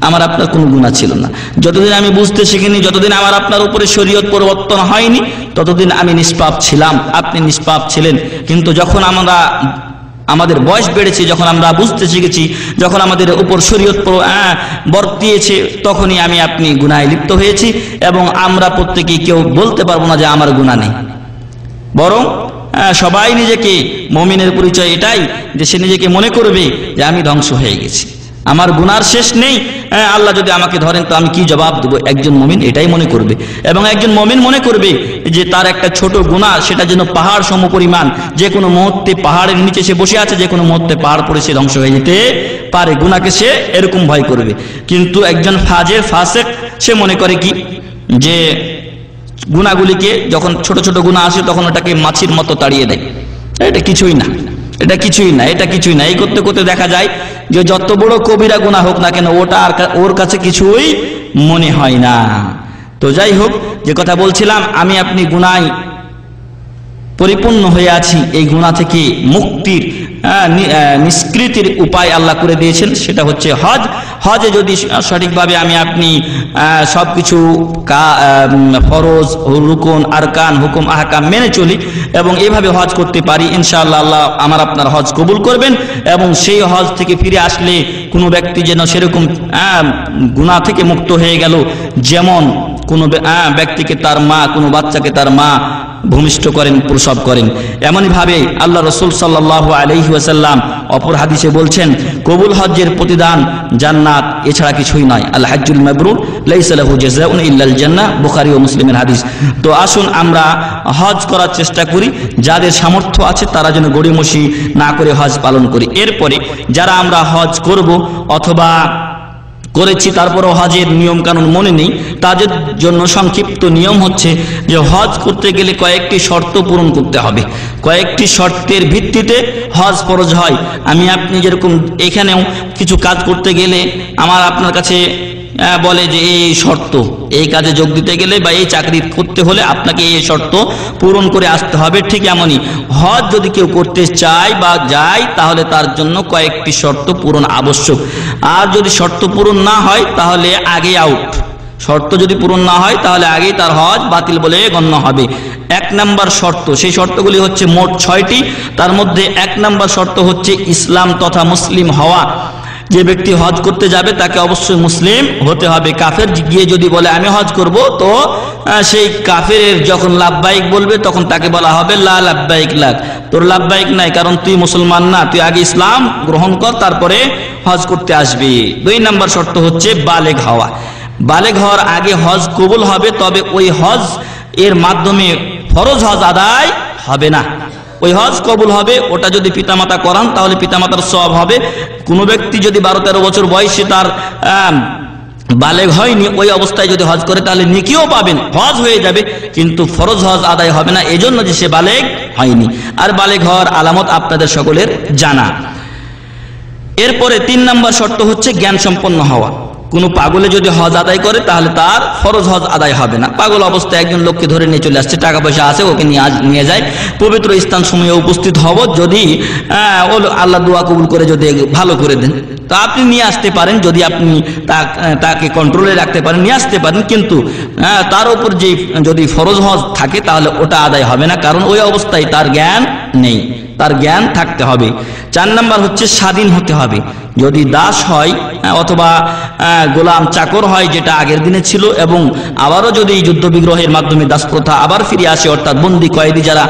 আমার আপনার কোনো গুনাহ ছিল না। যতদিন আমি বুঝতে শিখিনি, যতদিন আমার আপনার উপরে শরীয়ত পরিবর্তন হয়নি, ততদিন আমি নিষ্পাপ ছিলাম, আপনি নিষ্পাপ ছিলেন। কিন্তু যখন আমরা আমাদের বয়স বেড়েছে, যখন আমরা বুঝতে শিখেছি, যখন আমাদের উপর শরীয়ত বর্তিয়েছে, তখনই আমি আপনি গুনাহে লিপ্ত হয়েছি। এবং আমরা প্রত্যেকেই কেউ বলতে পারবো না যে আমার গুনাহ নেই, বরং সবাই নিজেকে, মুমিনের পরিচয় এটাই যে সে নিজেকে মনে করবে যে আমি ধ্বংস হয়ে গেছি, আমার গুনার শেষ নেই, আল্লাহ যদি আমাকে ধরেন তো আমি কি জবাব দেবো। একজন মুমিন এটাই মনে করবে। এবং একজন মুমিন মনে করবে যে তার একটা ছোট গুনাহ, সেটা যেন পাহাড় সমপরিমাণ, যে কোনো মুহূর্তে পাহাড়ের নিচে সে বসে আছে, যে কোনো মুহূর্তে পাহাড় পড়ে সে ধ্বংস হয়ে যেতে পারে, গুনাহকে সে এরকম ভয় করবে। কিন্তু একজন ফাজের, ফাসেক, সে মনে করে কি যে গুনাহগুলিকে যখন ছোট ছোট গুনাহ আসে তখন ওটাকে মাছির মতো তাড়িয়ে দেয়, এটা কিছুই না, এটা কিছুই না, এটা কিছুই না। এই করতে করতে দেখা যায় যে যত বড় কবিরা গুনাহ হোক না কেন ওটা আর ওর কাছে কিছুই মনে হয় না। তো যাই হোক, যে কথা বলছিলাম, আমি আপনি গুনায় পরিপূর্ণ হয়ে আছি। এই গুনাহ থেকে মুক্তির নিষ্কৃতির উপায় আল্লাহ করে দিয়েছেন, সেটা হচ্ছে হজ। হজে যদি সঠিকভাবে আমি আপনি সবকিছু ফরজ, রুকন, আরকান, হুকুম, আহকাম মেনে চলি এবং এইভাবে হজ করতে পারি, ইনশাআল্লাহ আল্লাহ আমার আপনার হজ কবুল করবেন। এবং সেই হজ থেকে ফিরে আসলে কোনো ব্যক্তি যেন সেরকম গুনাহ থেকে মুক্ত হয়ে গেল, যেমন কোনো ব্যক্তিকে তার মা, কোনো বাচ্চাকে তার মা ভূমিষ্ঠ করেন, প্রসব করেন। এমনই ভাবে আল্লাহ রাসূল সাল্লাল্লাহু আলাইহি ওয়াসাল্লাম অপর হাদিসে বলছেন, কবুল হজ্জের প্রতিদান জান্নাত, এছাড়া কিছুই নয়। আল হাজ্জুল মাবরুর লাইসা লাহু জাযাউন ইল্লাল জান্নাহ, বুখারী ও মুসলিমের হাদিস। তো আসুন আমরা হজ করার চেষ্টা করি, যাদের সামর্থ্য আছে তারা যেন গড়িমসি না করে হজ পালন করি। এরপরে যারা আমরা হজ করব অথবা করেছি তারপরও হজের নিয়ম কানুন মনে নেই, তাদের জন্য সংক্ষিপ্ত নিয়ম হচ্ছে যে হজ করতে গেলে কয়েকটি শর্ত পূরণ করতে হবে। কয়েকটি শর্তের ভিত্তিতে হজ ফরজ হয়। আমি আপনি যেরকম এখানেও কিছু কাজ করতে গেলে আমার আপনার কাছে বলে যে এই শর্ত, এই কাজে যোগ দিতে গেলে বা এই চাকরি করতে হলে আপনাকে এই শর্ত পূরণ করে আসতে হবে, ঠিক এমনই হজ যদি কেউ করতে চায় বা যায় তাহলে তার জন্য কয়েকটি শর্ত পূরণ আবশ্যক। আর যদি শর্ত পূরণ না হয় তাহলে আগেই আউট। শর্ত যদি পূরণ না হয় তাহলে আগেই তার হজ বাতিল বলে গণ্য হবে। 1 নম্বর শর্ত, সেই শর্তগুলি হচ্ছে মোট 6টি। তার মধ্যে 1 নম্বর শর্ত হচ্ছে ইসলাম তথা মুসলিম হওয়া। যে ব্যক্তি হজ করতে যাবে তাকে অবশ্যই মুসলিম হতে হবে। কাফের গিয়ে যদি বলে আমি হজ করব, তো সেই কাফের যখন লাব্বাইক বলবে তখন তাকে বলা হবে লা লাব্বাইক লাক, তোর লাব্বাইক নাই, কারণ তুই মুসলমান না, তুই আগে ইসলাম গ্রহণ কর তারপরে হজ করতে আসবি। 2 নম্বর শর্ত হচ্ছে বালেগ হওয়া। বালেগ হওয়ার আগে হজ কবুল হবে, তবে ওই হজ এর মাধ্যমে ফরজ হজ আদায় হবে না। ওই হজ কবুল হবে, ওটা যদি পিতামাতা করান তাহলে পিতামাতার সওয়াব হবে। কোনো ব্যক্তি যদি 12-13 বছর বয়সে তার বালেগ হয়নি, ওই অবস্থায় যদি হজ করে তাহলে নেকিও পাবেন, হজ হয়ে যাবে, কিন্তু ফরজ হজ আদায় হবে না, এজন্য যে সে বালেগ হয়নি। আর বালেগ হওয়ার আলামত আপনাদের সকলের জানা। এরপরে 3 নম্বর শর্ত হচ্ছে জ্ঞান সম্পন্ন হওয়া। কোনো পাগলে যদি হজ আদায় করে তাহলে তার ফরজ হজ আদায় হবে না। পাগল অবস্থায় একজন লোককে ধরে নিয়ে চলে আসছে, টাকা পয়সা আছে, ওকে নিয়ে যায়, পবিত্র স্থান সময়ে উপস্থিত হব, যদি আল্লাহ দোয়া কবুল করে যদি ভালো করে দেন তা আপনি নিয়ে আসতে পারেন, যদি আপনি তাকে কন্ট্রোলে রাখতে পারেন নিয়ে আসতে পারেন, কিন্তু তার উপর যে যদি ফরজ হজ থাকে তাহলে ওটা আদায় হবে না, কারণ ওই অবস্থায় তার জ্ঞান নেই, তার জ্ঞান থাকতে হবে। 4 নম্বর হচ্ছে স্বাধীন হতে হবে। যদি দাস হয় অথবা গোলাম চাকর হয়, যেটা আগের দিনে ছিল, এবং আবারও যদি যুদ্ধ বিগ্রহের মাধ্যমে দাস প্রথা আবার ফিরে আসে, অর্থাৎ বন্দি কয়েদি যারা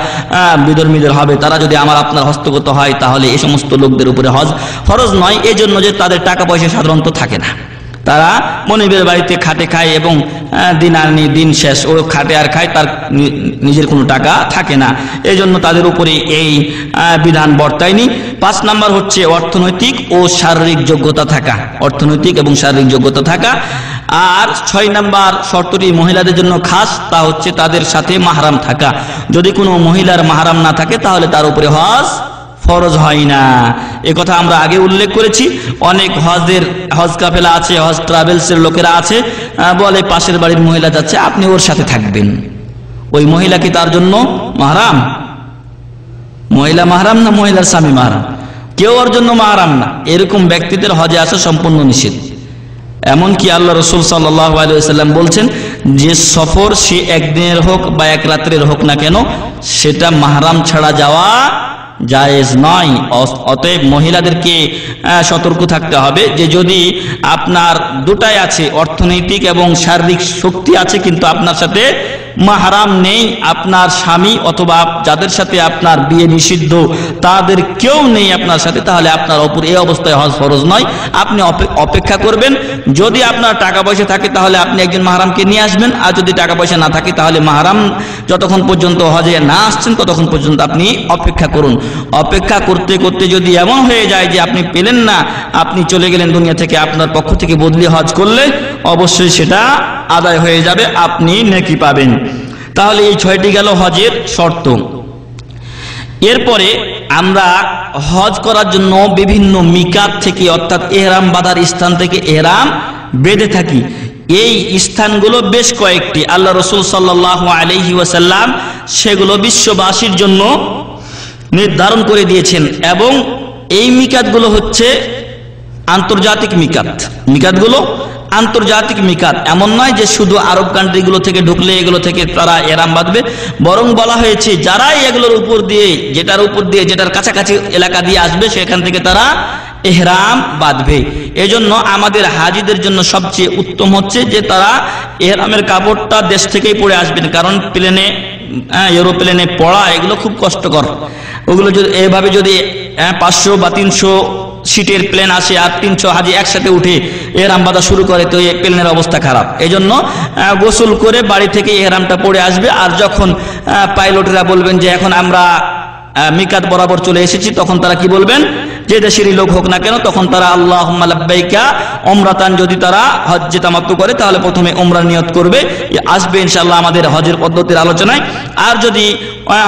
বিধর্মীদের হবে তারা যদি আমার আপনার হস্তগত হয়, তাহলে এই সমস্ত লোকদের উপরে হজ ফরজ নয়, এই জন্য যে তাদের টাকা পয়সা সাধারণত থাকে না, তারা মনিবের বাড়িতে খাটে খায় এবং দিন আনি দিন শেষ, ও খাটে আর খায়, তার নিজের কোনো টাকা থাকে না, এই জন্য তাদের উপরে এই বিধান বর্তায়নি। 5 নাম্বার হচ্ছে অর্থনৈতিক ও শারীরিক যোগ্যতা থাকা, অর্থনৈতিক এবং শারীরিক যোগ্যতা থাকা। আর 6 নাম্বার শর্তটি মহিলাদের জন্য খাস, তা হচ্ছে তাদের সাথে মাহরাম থাকা। যদি কোনো মহিলার মাহরাম না থাকে তাহলে তার উপরে হজ ফরজ হয় না। এ কথা আমরা আগে উল্লেখ করেছি। অনেক হজ কাফেলা আছে, হজ ট্রাভেলসের লোকেরা আছে, বলে পাশের বাড়ির মহিলা যাচ্ছে, আপনি ওর সাথে থাকবেন। ওই মহিলা কি তার জন্য মাহরাম? মহিলা মাহরাম না মহিলার স্বামী মাহরাম? কেউ ওর জন্য মাহরাম না। এরকম ব্যক্তিদের হজে আসা সম্পূর্ণ নিষেধ। এমনকি আল্লাহ রসুল সাল্লাল্লাহু আলাইহি ওয়াসাল্লাম বলছেন যে সফর সে একদিনের হোক বা এক রাত্রের হোক না কেন, সেটা মাহরাম ছাড়া যাওয়া জায়েজ নয়। অতএব মহিলাদেরকে সতর্ক থাকতে হবে যে যদি আপনার দুটাই আছে, অর্থনৈতিক এবং শারীরিক শক্তি আছে, কিন্তু আপনার সাথে মাহরাম নেই, আপনার স্বামী অথবা যাদের সাথে আপনার বিয়ে নিষিদ্ধ তাদের কেউ নেই আপনার সাথে, তাহলে আপনার উপর এই অবস্থায় হজ ফরজ নয়। আপনি অপেক্ষা করবেন। যদি আপনার টাকা পয়সা থাকে তাহলে আপনি একজন মাহরামকে নিয়ে আসবেন, আর যদি টাকা পয়সা না থাকে তাহলে মাহরাম যতক্ষণ পর্যন্ত হজে না আসছেন ততক্ষণ পর্যন্ত আপনি অপেক্ষা করুন। অপেক্ষা করতে করতে যদি এমন হয়ে যায় যে আপনি পেলেন না, আপনি চলে গেলেন দুনিয়া থেকে, আপনার পক্ষ থেকে বদলি হজ করলে অবশ্যই সেটা আদায় হয়ে যাবে, আপনি নেকি পাবেন। তাহলে এই 6টি গেল হজের শর্ত। এরপরে আমরা হজ করার জন্য বিভিন্ন মিকাত থেকে, অর্থাৎ এহরাম বাঁধার স্থান থেকে এহরাম বেঁধে থাকি। এই স্থানগুলো বেশ কয়েকটি, আল্লাহ রসুল সাল্লাল্লাহু আলাইহি ওয়াসাল্লাম সেগুলো বিশ্ববাসীর জন্য নির্ধারণ করে দিয়েছেন। এবং এই মিকাতগুলো হচ্ছে আন্তর্জাতিক মিকাত। মিকাতগুলো আন্তর্জাতিক মিকাত, এমন নয় যে শুধু আরব কান্ট্রিগুলো থেকে ঢুকলে এগুলো থেকে তারা এহরাম বাঁধবে, বরং বলা হয়েছে যারাই এগুলোর উপর দিয়ে, যেটার কাছাকাছি এলাকা দিয়ে আসবে সেখান থেকে তারা এহরাম বাঁধবে। এজন্য আমাদের হাজিদের জন্য সবচেয়ে উত্তম হচ্ছে যে তারা এহরামের কাপড়টা দেশ থেকেই পরে আসবেন, কারণ প্লেনে, এরোপ্লেনে পড়া এগুলো খুব কষ্টকর। ওগুলো যদি এভাবে যদি 500 বা 300 সিটের প্লেন আসে আর 300 হাজি একসাথে উঠে এহরাম বাঁধা শুরু করে, তো এই প্লেনের অবস্থা খারাপ। এজন্য গোসল করে বাড়ি থেকে এহরামটা পরে আসবে। আর যখন পাইলটেরা বলবেন যে এখন আমরা মিকাত বরাবর চলে এসেছি, তখন তারা কি বলবেন, যে দেশেরই লোক হোক না কেন, তখন তারা আল্লাহুম্মা লাব্বাইকা উমরাতান, যদি তারা হজ্জে তামাত্তু করে তাহলে প্রথমে উমরার নিয়ত করবে, আসবে ইনশাআল্লাহ আমাদের হজের পদ্ধতির আলোচনায়। আর যদি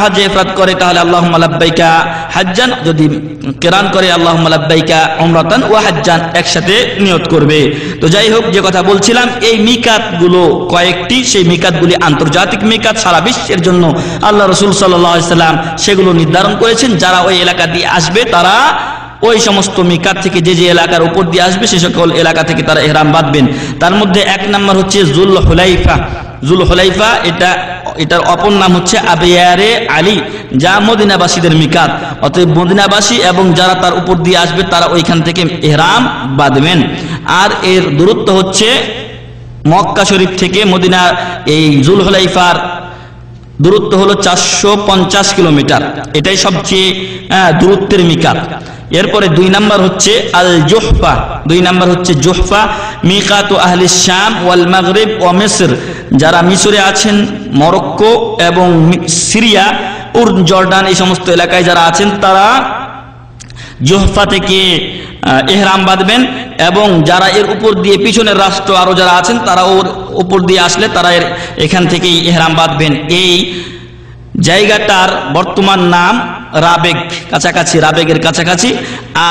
হজ্জে ইফরাদ করে তাহলে আল্লাহুম্মা লাব্বাইকা হাজ্জান, যদি কিরান করে আল্লাহুম্মা লাব্বাইকা উমরাতান ওয়া হাজ্জান, একসাথে নিয়ত করবে। তো যাই হোক, যে কথা বলছিলাম, এই মিকাতগুলো কয়েকটি, সেই মিকাতগুলি আন্তর্জাতিক মিকাত, সারা বিশ্বের জন্য আল্লাহ রাসূল সাল্লাল্লাহু আলাইহি সাল্লাম সেগুলো নির্ধারণ করেছেন। যারা ওই এলাকা দিয়ে আসবে তারা ওই সমস্ত মিকাত থেকে যে এলাকার উপর দিয়ে আসবে সে সকল এলাকা থেকে তারা ইহরাম বাঁধবেন। তার মধ্যে 1 নম্বর হচ্ছে জুল হুলাইফা। জুল হুলাইফা এটার অপর নাম হচ্ছে আবিয়ারে আলী, যা মদিনাবাসীদের মিকাত। অতএব মদিনাবাসী এবং যারা তার উপর দিয়ে আসবে তারা ওইখান থেকে ইহরাম বাঁধবেন। আর এর দূরত্ব হচ্ছে মক্কা শরীফ থেকে মদিনা, এই জুল হুলাইফার দূরত্ব হলো 450 কিলোমিটার। এটাই সবচেয়ে দূরত্বের মিকাত। এরপরে 2 নাম্বার হচ্ছে আল জুহফা। 2 নাম্বার হচ্ছে জুহফা, মিকাতু আহলি শাম ওয়াল মাগরিব ওয়া মিসর। যারা মিশরে আছেন, মরক্কো এবং সিরিয়া, জর্ডান, এই সমস্ত এলাকায় যারা আছেন তারা জুহফা থেকে ইহরাম বাঁধবেন। এবং যারা এর উপর দিয়ে পিছনের রাষ্ট্র আরো যারা আছেন তারা ওর উপর দিয়ে আসলে তারা এখান থেকেই ইহরাম বাঁধবেন। এই জায়গাটার বর্তমান নাম রাবেগ, কাছাকাছি, রাবেগের কাছাকাছি।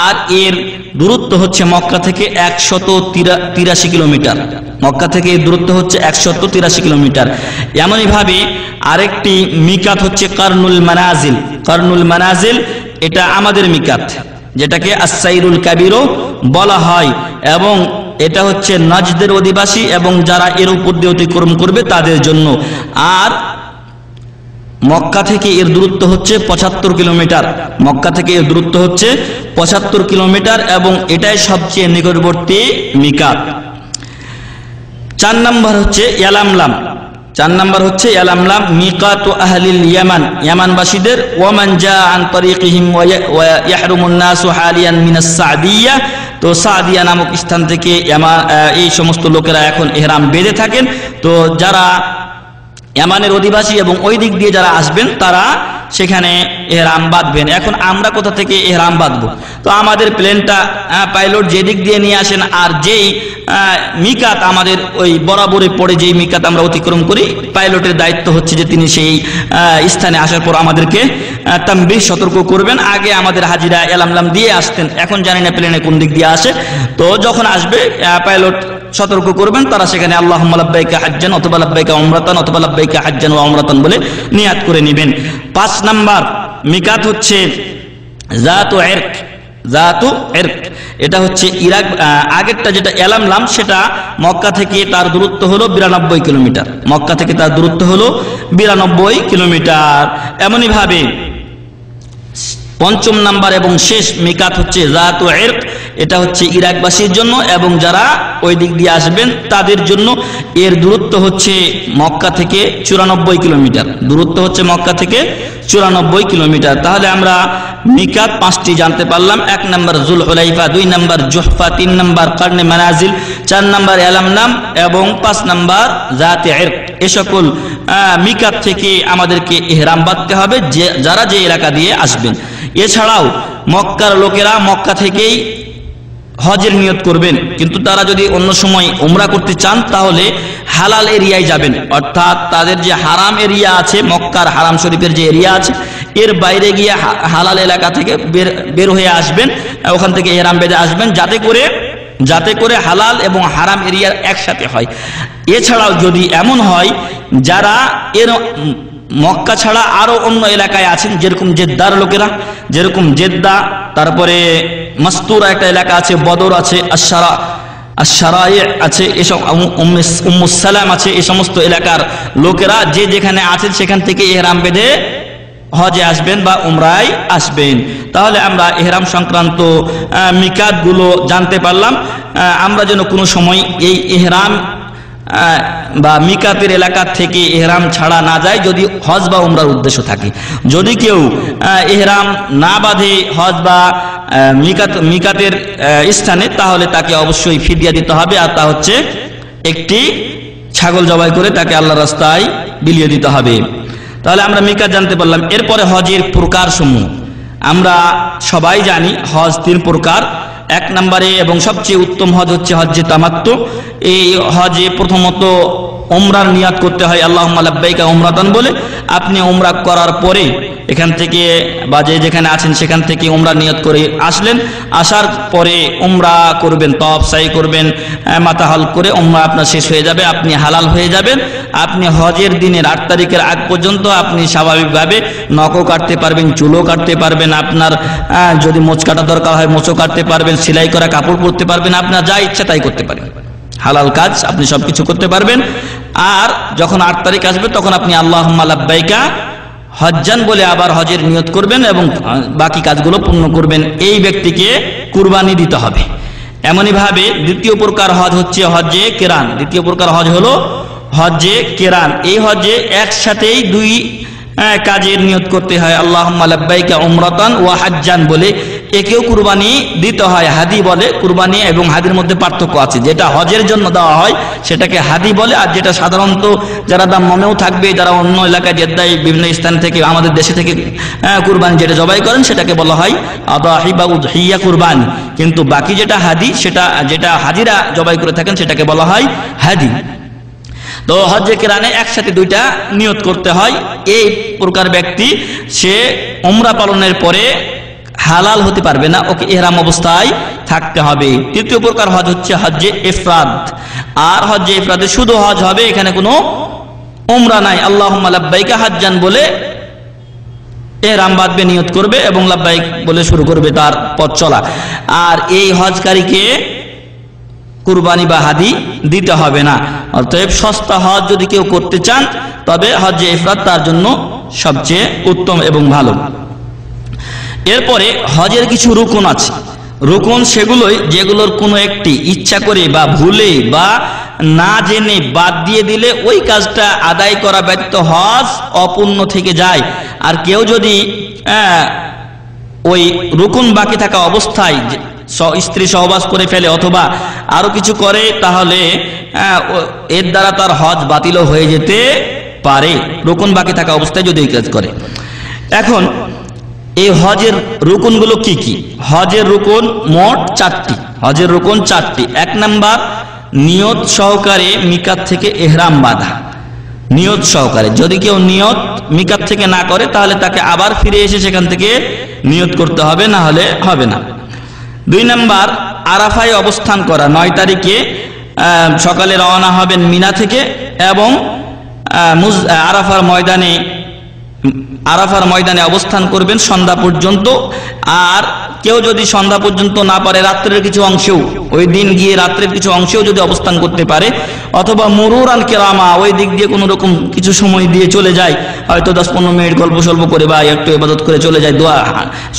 আর এর দূরত্ব হচ্ছে মক্কা থেকে 183 কিলোমিটার। মক্কা থেকে এর দূরত্ব হচ্ছে 183 কিলোমিটার। এমনই ভাবে আরেকটি মিকাত হচ্ছে কারনুল মানাজিল। কারনুল মানাজিল এটা আমাদের মিকাত, যেটাকে আস-সাইরুল কাবিরও বলা হয়, এবং এটা হচ্ছে নাজদের অধিবাসী এবং যারা এর উপর দিয়ে অতিক্রম করবে তাদের জন্য। আর মক্কা থেকে এর দূরত্ব হচ্ছে 75 কিলোমিটার। মক্কা থেকে এর দূরত্ব হচ্ছে 75 কিলোমিটার এবং এটাই সবচেয়ে নিকটবর্তী মিকাত। 4 নম্বর হচ্ছে ইয়ালামলাম। 4 নম্বর হচ্ছে ইয়ালামলাম, মিকাতু আহলিল ইয়ামান, ইয়ামানবাসীদের। ওয়ামান জা আন তরিকিহিম ওয়া ইয়াহরুমুন নাসু হালিয়ান মিনাস সাদিয়া তো সাদিয়া নামক স্থান থেকে এই সমস্ত লোকেরা এখন ইহরাম বেঁধে থাকেন। তো যারা ইয়ামানের অধিবাসী এবং ওই দিক দিয়ে যারা আসবেন তারা সেখানে ইহরাম বাঁধবেন। এখন আমরা কোথা থেকে ইহরাম বাঁধবো? তো আমাদের প্লেনটা পাইলট যেদিক দিয়ে নিয়ে আসেন, আর যেই মিকাত আমাদের ওই বরাবরে পড়ে যেই মিকাত আমরা অতিক্রম করি, পাইলটের দায়িত্ব হচ্ছে যে তিনি সেই স্থানে আসার পর আমাদেরকে তানবিহ সতর্ক করবেন। আগে আমাদের হাজিরা এলামলাম দিয়ে আসতেন, এখন জানি না প্লেনে কোন দিক দিয়ে আসে। তো যখন আসবে পাইলট সতর্ক করবেন, তারা সেখানে আল্লাহুম্মা লাব্বাইকা হাজ্জান অথবা লাব্বাইকা উমরাতান অথবা লাব্বাইকা হাজ্জান ওয়া উমরাতান বলে নিয়াত করে নেবেন। 5 নাম্বার মিকাত হচ্ছে যাতু ইরক। যাতু ইরক এটা হচ্ছে ইরাক। আগেরটা যেটা এলামলাম সেটা মক্কা থেকে তার দূরত্ব হলো 92 কিলোমিটার। মক্কা থেকে তার দূরত্ব হলো 92 কিলোমিটার। এমনই ভাবে 5ম নাম্বার এবং শেষ মিকাত হচ্ছে যাতু ইরক। এটা হচ্ছে ইরাকবাসীর জন্য এবং যারা ওই দিক দিয়ে আসবেন তাদের জন্য। এর দূরত্ব হচ্ছে মক্কা থেকে 94 কিলোমিটার। দূরত্ব হচ্ছে মক্কা থেকে 94 কিলোমিটার। তাহলে আমরা মিকাত 5টি জানতে পারলাম। 1 নম্বর যুলহুলাইফা, 2 নম্বর জুহফা, 3 নম্বর কারনে মানাজিল, 4 নম্বর এলামনাম এবং 5 নম্বর যাতে ইরক। এ সকল মিকাত থেকে আমাদেরকে ইহরাম বাঁধতে হবে যারা যে এলাকা দিয়ে আসবেন। এছাড়াও মক্কার লোকেরা মক্কা থেকেই হজের নিয়ত করবেন, কিন্তু তারা যদি অন্য সময় উমরা করতে চান তাহলে হালাল এরিয়ায় যাবেন। অর্থাৎ তাদের যে হারাম এরিয়া আছে, মক্কার হারাম শরীফের যে এরিয়া আছে, এর বাইরে গিয়ে হালাল এলাকা থেকে বের হয়ে আসবেন, ওখান থেকে ইহরাম বেঁধে আসবেন, যাতে করে হালাল এবং হারাম এরিয়া একসাথে হয়। এছাড়াও যদি এমন হয় যারা এর মক্কা ছাড়া আরো অন্য এলাকায় আছেন, যেরকম জেদ্দার লোকেরা, যেরকম জেদ্দা, তারপরে মাস্তুরা একটা এলাকা আছে, বদর আছে, আশরাই আছে, এসব উম্মুস সালাম আছে, এই সমস্ত এলাকার লোকেরা যে যেখানে আছেন সেখান থেকে ইহরাম বেঁধে হজে আসবেন বা উমরায় আসবেন। তাহলে আমরা ইহরাম সংক্রান্ত মিকাতগুলো জানতে পারলাম। আমরা যেন কোনো সময় এই ইহরাম বা মিকাতের এলাকা থেকে ইহরাম ছাড়া না যায়, যদি হজ বা উমরার উদ্দেশ্য থাকে। যদি কেউ ইহরাম না বাঁধে হজ বা মিকাতের স্থানে, তাহলে তাকে অবশ্যই ফিদিয়া দিতে হবে, আর তা হচ্ছে একটি ছাগল জবাই করে তাকে আল্লাহর রাস্তায় বিলিয়ে দিতে হবে। তাহলে আমরা মিকাত জানতে পারলাম। এরপরে হজের প্রকার সমূহ আমরা সবাই জানি, হজ 3 প্রকার। 1 নম্বরে এবং সবচেয়ে উত্তম হজ হচ্ছে হজ্জে তামাত্তু। এই হজে প্রথমত উমরার নিয়াত করতে হয় আল্লাহুম্মা লাব্বাইকা উমরাতান বলে। আপনি উমরা করার পরে এখান থেকে বা যেখানে আছেন সেখান থেকে উমরা নিয়ত করে আসলেন। আসার পরে উমরা করবেন, তওয়াফ সাই করবেন, মাথা হাল করে উমরা আপনার শেষ হয়ে যাবে, আপনি হালাল হয়ে যাবেন। আপনি হজের দিনের 8 তারিখের আগ পর্যন্ত আপনি স্বাভাবিকভাবে নখও কাটতে পারবেন, চুলও কাটতে পারবেন, আপনার যদি মোচ কাটা দরকার হয় মোচও কাটতে পারবেন, সেলাই করা কাপড় পরতে পারবেন, আপনার যা ইচ্ছা তাই করতে পারবেন। হালাল কাজ আপনি সবকিছু করতে পারবেন। আর যখন 8 তারিখ আসবে তখন আপনি আল্লাহুম্মা লাব্বাইকা হজ্জান বলে আবার হজের নিয়ত করবেন এবং বাকি কাজগুলো পূর্ণ করবেন। এই ব্যক্তিকে কুরবানি দিতে হবে। এমনই ভাবে দ্বিতীয় প্রকার হজ হচ্ছে হজ্জে কেরান। দ্বিতীয় প্রকার হজ হলো হজ্জে কেরান। এই হজ্জে একসাথেই 2 কাজের নিয়ত করতে হয় আল্লাহুম্মা লাব্বাইকা উমরাতান ওয়া হাজ্জান বলে। একেও কুরবানি দিতে হয়, হাদি বলে। কুরবানি এবং হাদির মধ্যে পার্থক্য আছে। যেটা হজের জন্য দেওয়া হয় সেটাকে হাদি বলে, আর যেটা সাধারণত যারা দাম মনেও থাকবে, যারা অন্য এলাকায় জেদ্দায় বিভিন্ন স্থান থেকে আমাদের দেশে থেকে কুরবানি যেটা জবাই করেন সেটাকে বলা হয় আদাহি বা উদহিয়া কুরবানি। কিন্তু বাকি যেটা হাদি, যেটা হাজিরা জবাই করে থাকেন সেটাকে বলা হয় হাদি। তো হজ্জে কেরানে একসাথে 2টা নিয়ত করতে হয়। এই প্রকার ব্যক্তি সে উমরা পালনের পরে হালাল হতে পারবে না, ওকে ইহরাম অবস্থায় থাকতে হবে। তৃতীয় প্রকার হজ হচ্ছে হজ্জে ইফরাদ। আর হজ্জে ইফরাদে শুধু হজ হবে, এখানে কোনো উমরা নাই। আল্লাহুম্মা লাব্বাইকা হাজ্জান বলে ইহরাম বাঁধবে, নিয়ত করবে এবং লাব্বাইক বলে শুরু করবে তার পথ চলা। আর এই হজকারীকে কুরবানি বা হাদি দিতে হবে না। অতএব সস্তা হজ যদি কেউ করতে চান তবে হজ্জে ইফরাদ তার জন্য সবচেয়ে উত্তম এবং ভালো। এরপরে হজের কিছু রুকন আছে। রুকন সেগুলোই যেগুলোর কোনো একটি ইচ্ছা করে বা ভুলে বা না জেনে বাদ দিয়ে দিলে ওই কাজটা আদায় করা ব্যতীত হজ অপূর্ণ থেকে যায়। আর কেউ যদি ওই রুকন বাকি থাকা অবস্থায় স্ত্রী সহবাস করে ফেলে অথবা আরো কিছু করে, তাহলে এর দ্বারা তার হজ বাতিলও হয়ে যেতে পারে, রুকুন বাকি থাকা অবস্থায় যদি এই কাজ করে। এখন এই হজের রুকুনগুলো কি কি? হজের রুকুন মোট 4টি। হজের রুকুন 4টি। 1 নাম্বার, নিয়ত সহকারে মিকাত থেকে ইহরাম বাঁধা। নিয়ত সহকারে, যদি কেউ নিয়ত মিকাত থেকে না করে তাহলে তাকে আবার ফিরে এসে সেখান থেকে নিয়ত করতে হবে, না হলে হবে না। 2 নাম্বার, আরাফায় অবস্থান করা। 9 তারিখে সকালে রওনা হবেন মিনা থেকে এবং আরাফার ময়দানে অবস্থান করবেন সন্ধ্যা পর্যন্ত। আর কেউ যদি সন্ধ্যা পর্যন্ত না পারে, রাত্রের কিছু অংশেও, ওই দিন গিয়ে রাত্রের কিছু অংশেও যদি অবস্থান করতে পারে, অথবা মুরুরান কিরামা, ওই দিক দিয়ে কোনো রকম কিছু সময় দিয়ে চলে যায়, হয়তো 10-15 মিনিট গল্প সল্প করে বা একটু ইবাদত করে চলে যায়, দোয়া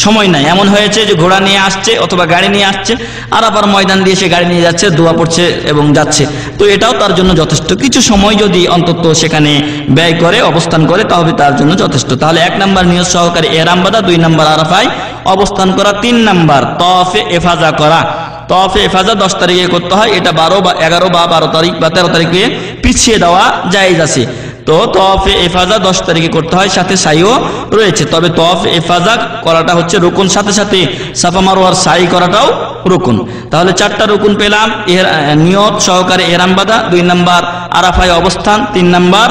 সময় নাই, এমন হয়েছে যে ঘোড়া নিয়ে আসছে অথবা গাড়ি নিয়ে আসছে, আরাফার ময়দান দিয়ে সে গাড়ি নিয়ে যাচ্ছে, দোয়া পড়ছে এবং যাচ্ছে, তো এটাও তার জন্য যথেষ্ট। কিছু সময় যদি অন্তত সেখানে ব্যয় করে অবস্থান করে তাহলে তার জন্য যথেষ্ট। তাহলে 1 নাম্বার নিয়ত সহকারে ইহরাম বাঁধা, 2 নাম্বার আরাফায় অবস্থান করা, 3 নাম্বার তওয়াফে ইফাজা করা। তওয়াফে ইফাজা 10 তারিখে করতে হয়, এটা 12 বা 11 বা 12 তারিখ বা 13 তারিখে পিছিয়ে দেওয়া জায়েজ আছে। তো তওয়াফে ইফাজা 10 তারিখে করতে হয়, সাথে সাইও রয়েছে। তবে তওয়াফে ইফাজা করাটা হচ্ছে রুকুন, সাথে সাথে সাফা মারওয়ার সাই করাটাও রুকুন। তাহলে 4টা রুকুন পেলাম। নিয়ত সহকারে ইহরাম বাঁধা, 2 নাম্বার আরাফায় অবস্থান, 3 নাম্বার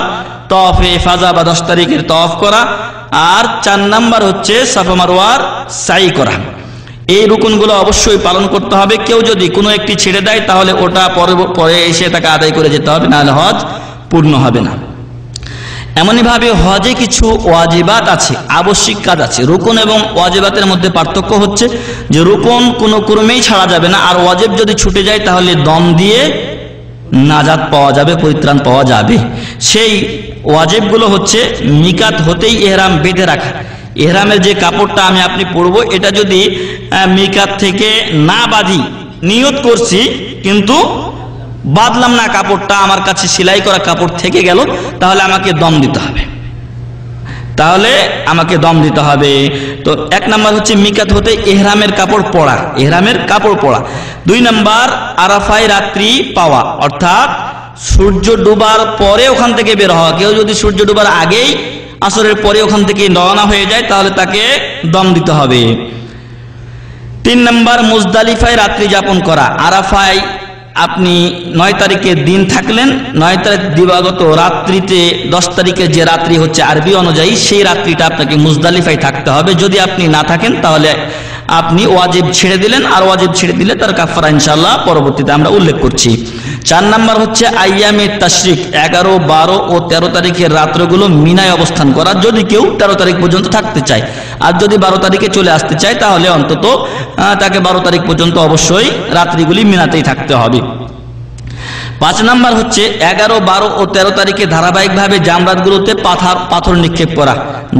তওয়াফে ইফাজা বা 10 তারিখের তওয়াফ করা, আর 4 নাম্বার হচ্ছে সাফা মারওয়ার সাই করা। এই রুকুনগুলো অবশ্যই পালন করতে হবে। কেউ যদি কোনো একটি ছেড়ে দেয় তাহলে ওটা পরে এসে তাকে আদায় করে যেতে হবে, নাহলে হজ পূর্ণ হবে না। এমনইভাবে হজে কিছু ওয়াজিবাত আছে, আবশ্যিক কাজ আছে। রুকুন এবং ওয়াজিবাতের মধ্যে পার্থক্য হচ্ছে যে রুকুন কোনো ক্রমেই ছাড়া যাবে না, আর ওয়াজিব যদি ছুটে যায় তাহলে দম দিয়ে নাজাত পাওয়া যাবে, পরিত্রাণ পাওয়া যাবে। সেই ওয়াজিবগুলো হচ্ছে মিকাত হতেই ইহরাম বেঁধে রাখা। ইহরামের যে কাপড়টা আমি আপনি পরবো, এটা যদি মিকাত থেকে না বাঁধি, নিয়ত করছি কিন্তু বাঁধলাম না, কাপড়টা আমার কাছে সেলাই করা কাপড় থেকে গেল, তাহলে আমাকে দম দিতে হবে। তো 1 নাম্বার হচ্ছে মিকাত হতে ইহরামের কাপড় পরা, ইহরামের কাপড় পরা। 2 নাম্বার আরাফায় রাত্রি পাওয়া, অর্থাৎ সূর্য ডুবার পরে ওখান থেকে বের হওয়া। কেউ যদি সূর্য ডুবার আগেই আসরের পরে ওখান থেকে রওনা হয়ে যায় তাহলে তাকে দম দিতে হবে। 3 নাম্বার মুজদালিফায় রাত্রি যাপন করা। আরাফায় আপনি 9 তারিখে দিন থাকলেন, 9 তারিখ দিবাগত রাত্রিতে 10 তারিখের যে রাত্রি হচ্ছে আরবি অনুযায়ী, সেই রাত্রিটা আপনাকে মুজদালিফায় থাকতে হবে। যদি আপনি না থাকেন তাহলে আপনি ওয়াজিব ছেড়ে দিলেন, আর ওয়াজিব ছেড়ে দিলে তার কাফারা ইনশাআল্লাহ পরবর্তীতে আমরা উল্লেখ করছি। 4 নাম্বার হচ্ছে আইয়ামে তাশরিক, 11, 12 ও 13 তারিখের রাত্রগুলো মিনায় অবস্থান করা, যদি কেউ 13 তারিখ পর্যন্ত থাকতে চায়। আর যদি 12 তারিখে চলে আসতে চায় তাহলে অন্তত তাকে 12 তারিখ পর্যন্ত অবশ্যই রাত্রিগুলি মিনাতেই থাকতে হবে। 5 নাম্বার হচ্ছে 11, 12 ও 13 তারিখে ধারাবাহিকভাবে জামরাতগুলোতে পাথর নিক্ষেপ করা।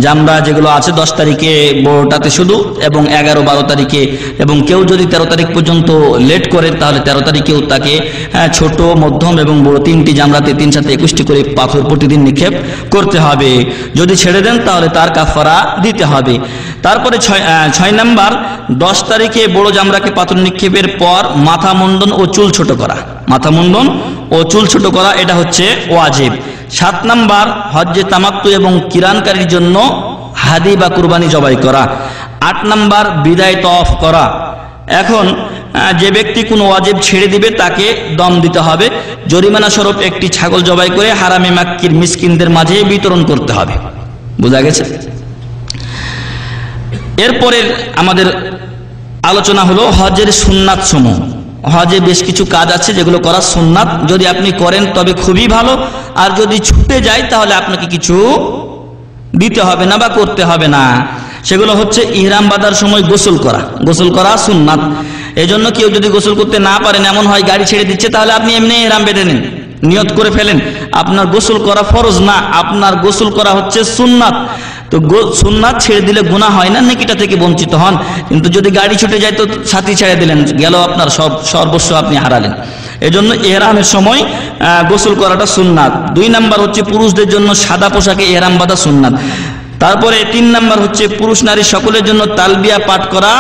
জামরা যেগুলো আছে 10 তারিখে বড়টাতে শুধু, এবং 11, 12 তারিখে, এবং কেউ যদি 13 তারিখ পর্যন্ত লেট করে তাহলে 13 তারিখেও তাকে ছোট, মধ্যম এবং বড় 3টি জামরাতে 3 সাথে 21টি করে পাথর প্রতিদিন নিক্ষেপ করতে হবে। যদি ছেড়ে দেন তাহলে তার কাফারা দিতে হবে। তারপরে 6 নাম্বার 10 তারিখে বড় জামরাকে পাথর নিক্ষেপের পর মাথা মুন্ডন ও চুল ছোট করা। মাথা মুন্ডন ও চুল ছোট করা এটা হচ্ছে ওয়াজিব। 7 নাম্বার হজ্জে তামাত্তু এবং কিরানকারীর জন্য হাদি বা কুরবানি জবাই করা। 8 নাম্বার বিদায় তওয়াফ করা। এখন যে ব্যক্তি কোনো ওয়াজিব ছেড়ে দিবে তাকে দম দিতে হবে। জরিমানা স্বরূপ একটি ছাগল জবাই করে হারামে মাক্কির মিসকিনদের মাঝে বিতরণ করতে হবে। বোঝা গেছে? এরপরে আমাদের আলোচনা হলো হজের সুন্নাত সমূহ। হজে বেশ কিছু কাজ আছে যেগুলো করা সুন্নাত, যদি আপনি করেন তবে খুবই ভালো, আর যদি ছুটে যায় তাহলে আপনাকে কিছু দিতে হবে না বা করতে হবে না। সেগুলো হচ্ছে ইহরাম বাঁধার সময় গোসল করা। গোসল করা সুন্নাত। এজন্য কেউ যদি গোসল করতে না পারেন, এমন হয় গাড়ি ছেড়ে দিচ্ছে, তাহলে আপনি এমনি ইহরাম বেঁধে নেন, নিয়ত করে ফেলেন। আপনার গোসল করা ফরজ না, আপনার গোসল করা হচ্ছে সুন্নাত। তো সুন্নাত ছেড়ে দিলে গুনাহ হয় না, নেকিটা থেকে বঞ্চিত হন। কিন্তু যদি গাড়ি ছুটে যায় তো সাথী ছেড়ে দিলেন, গেল আপনার সর্বস্ব আপনি হারালেন। এজন্য ইহরামের সময় গোসল করাটা সুন্নাত। 2 নাম্বার হচ্ছে পুরুষদের জন্য সাদা পোশাকে ইহরাম বাঁধা সুন্নাত। তারপরে 3 নাম্বার হচ্ছে পুরুষ নারী সকলের জন্য তালবিয়া পাঠ করা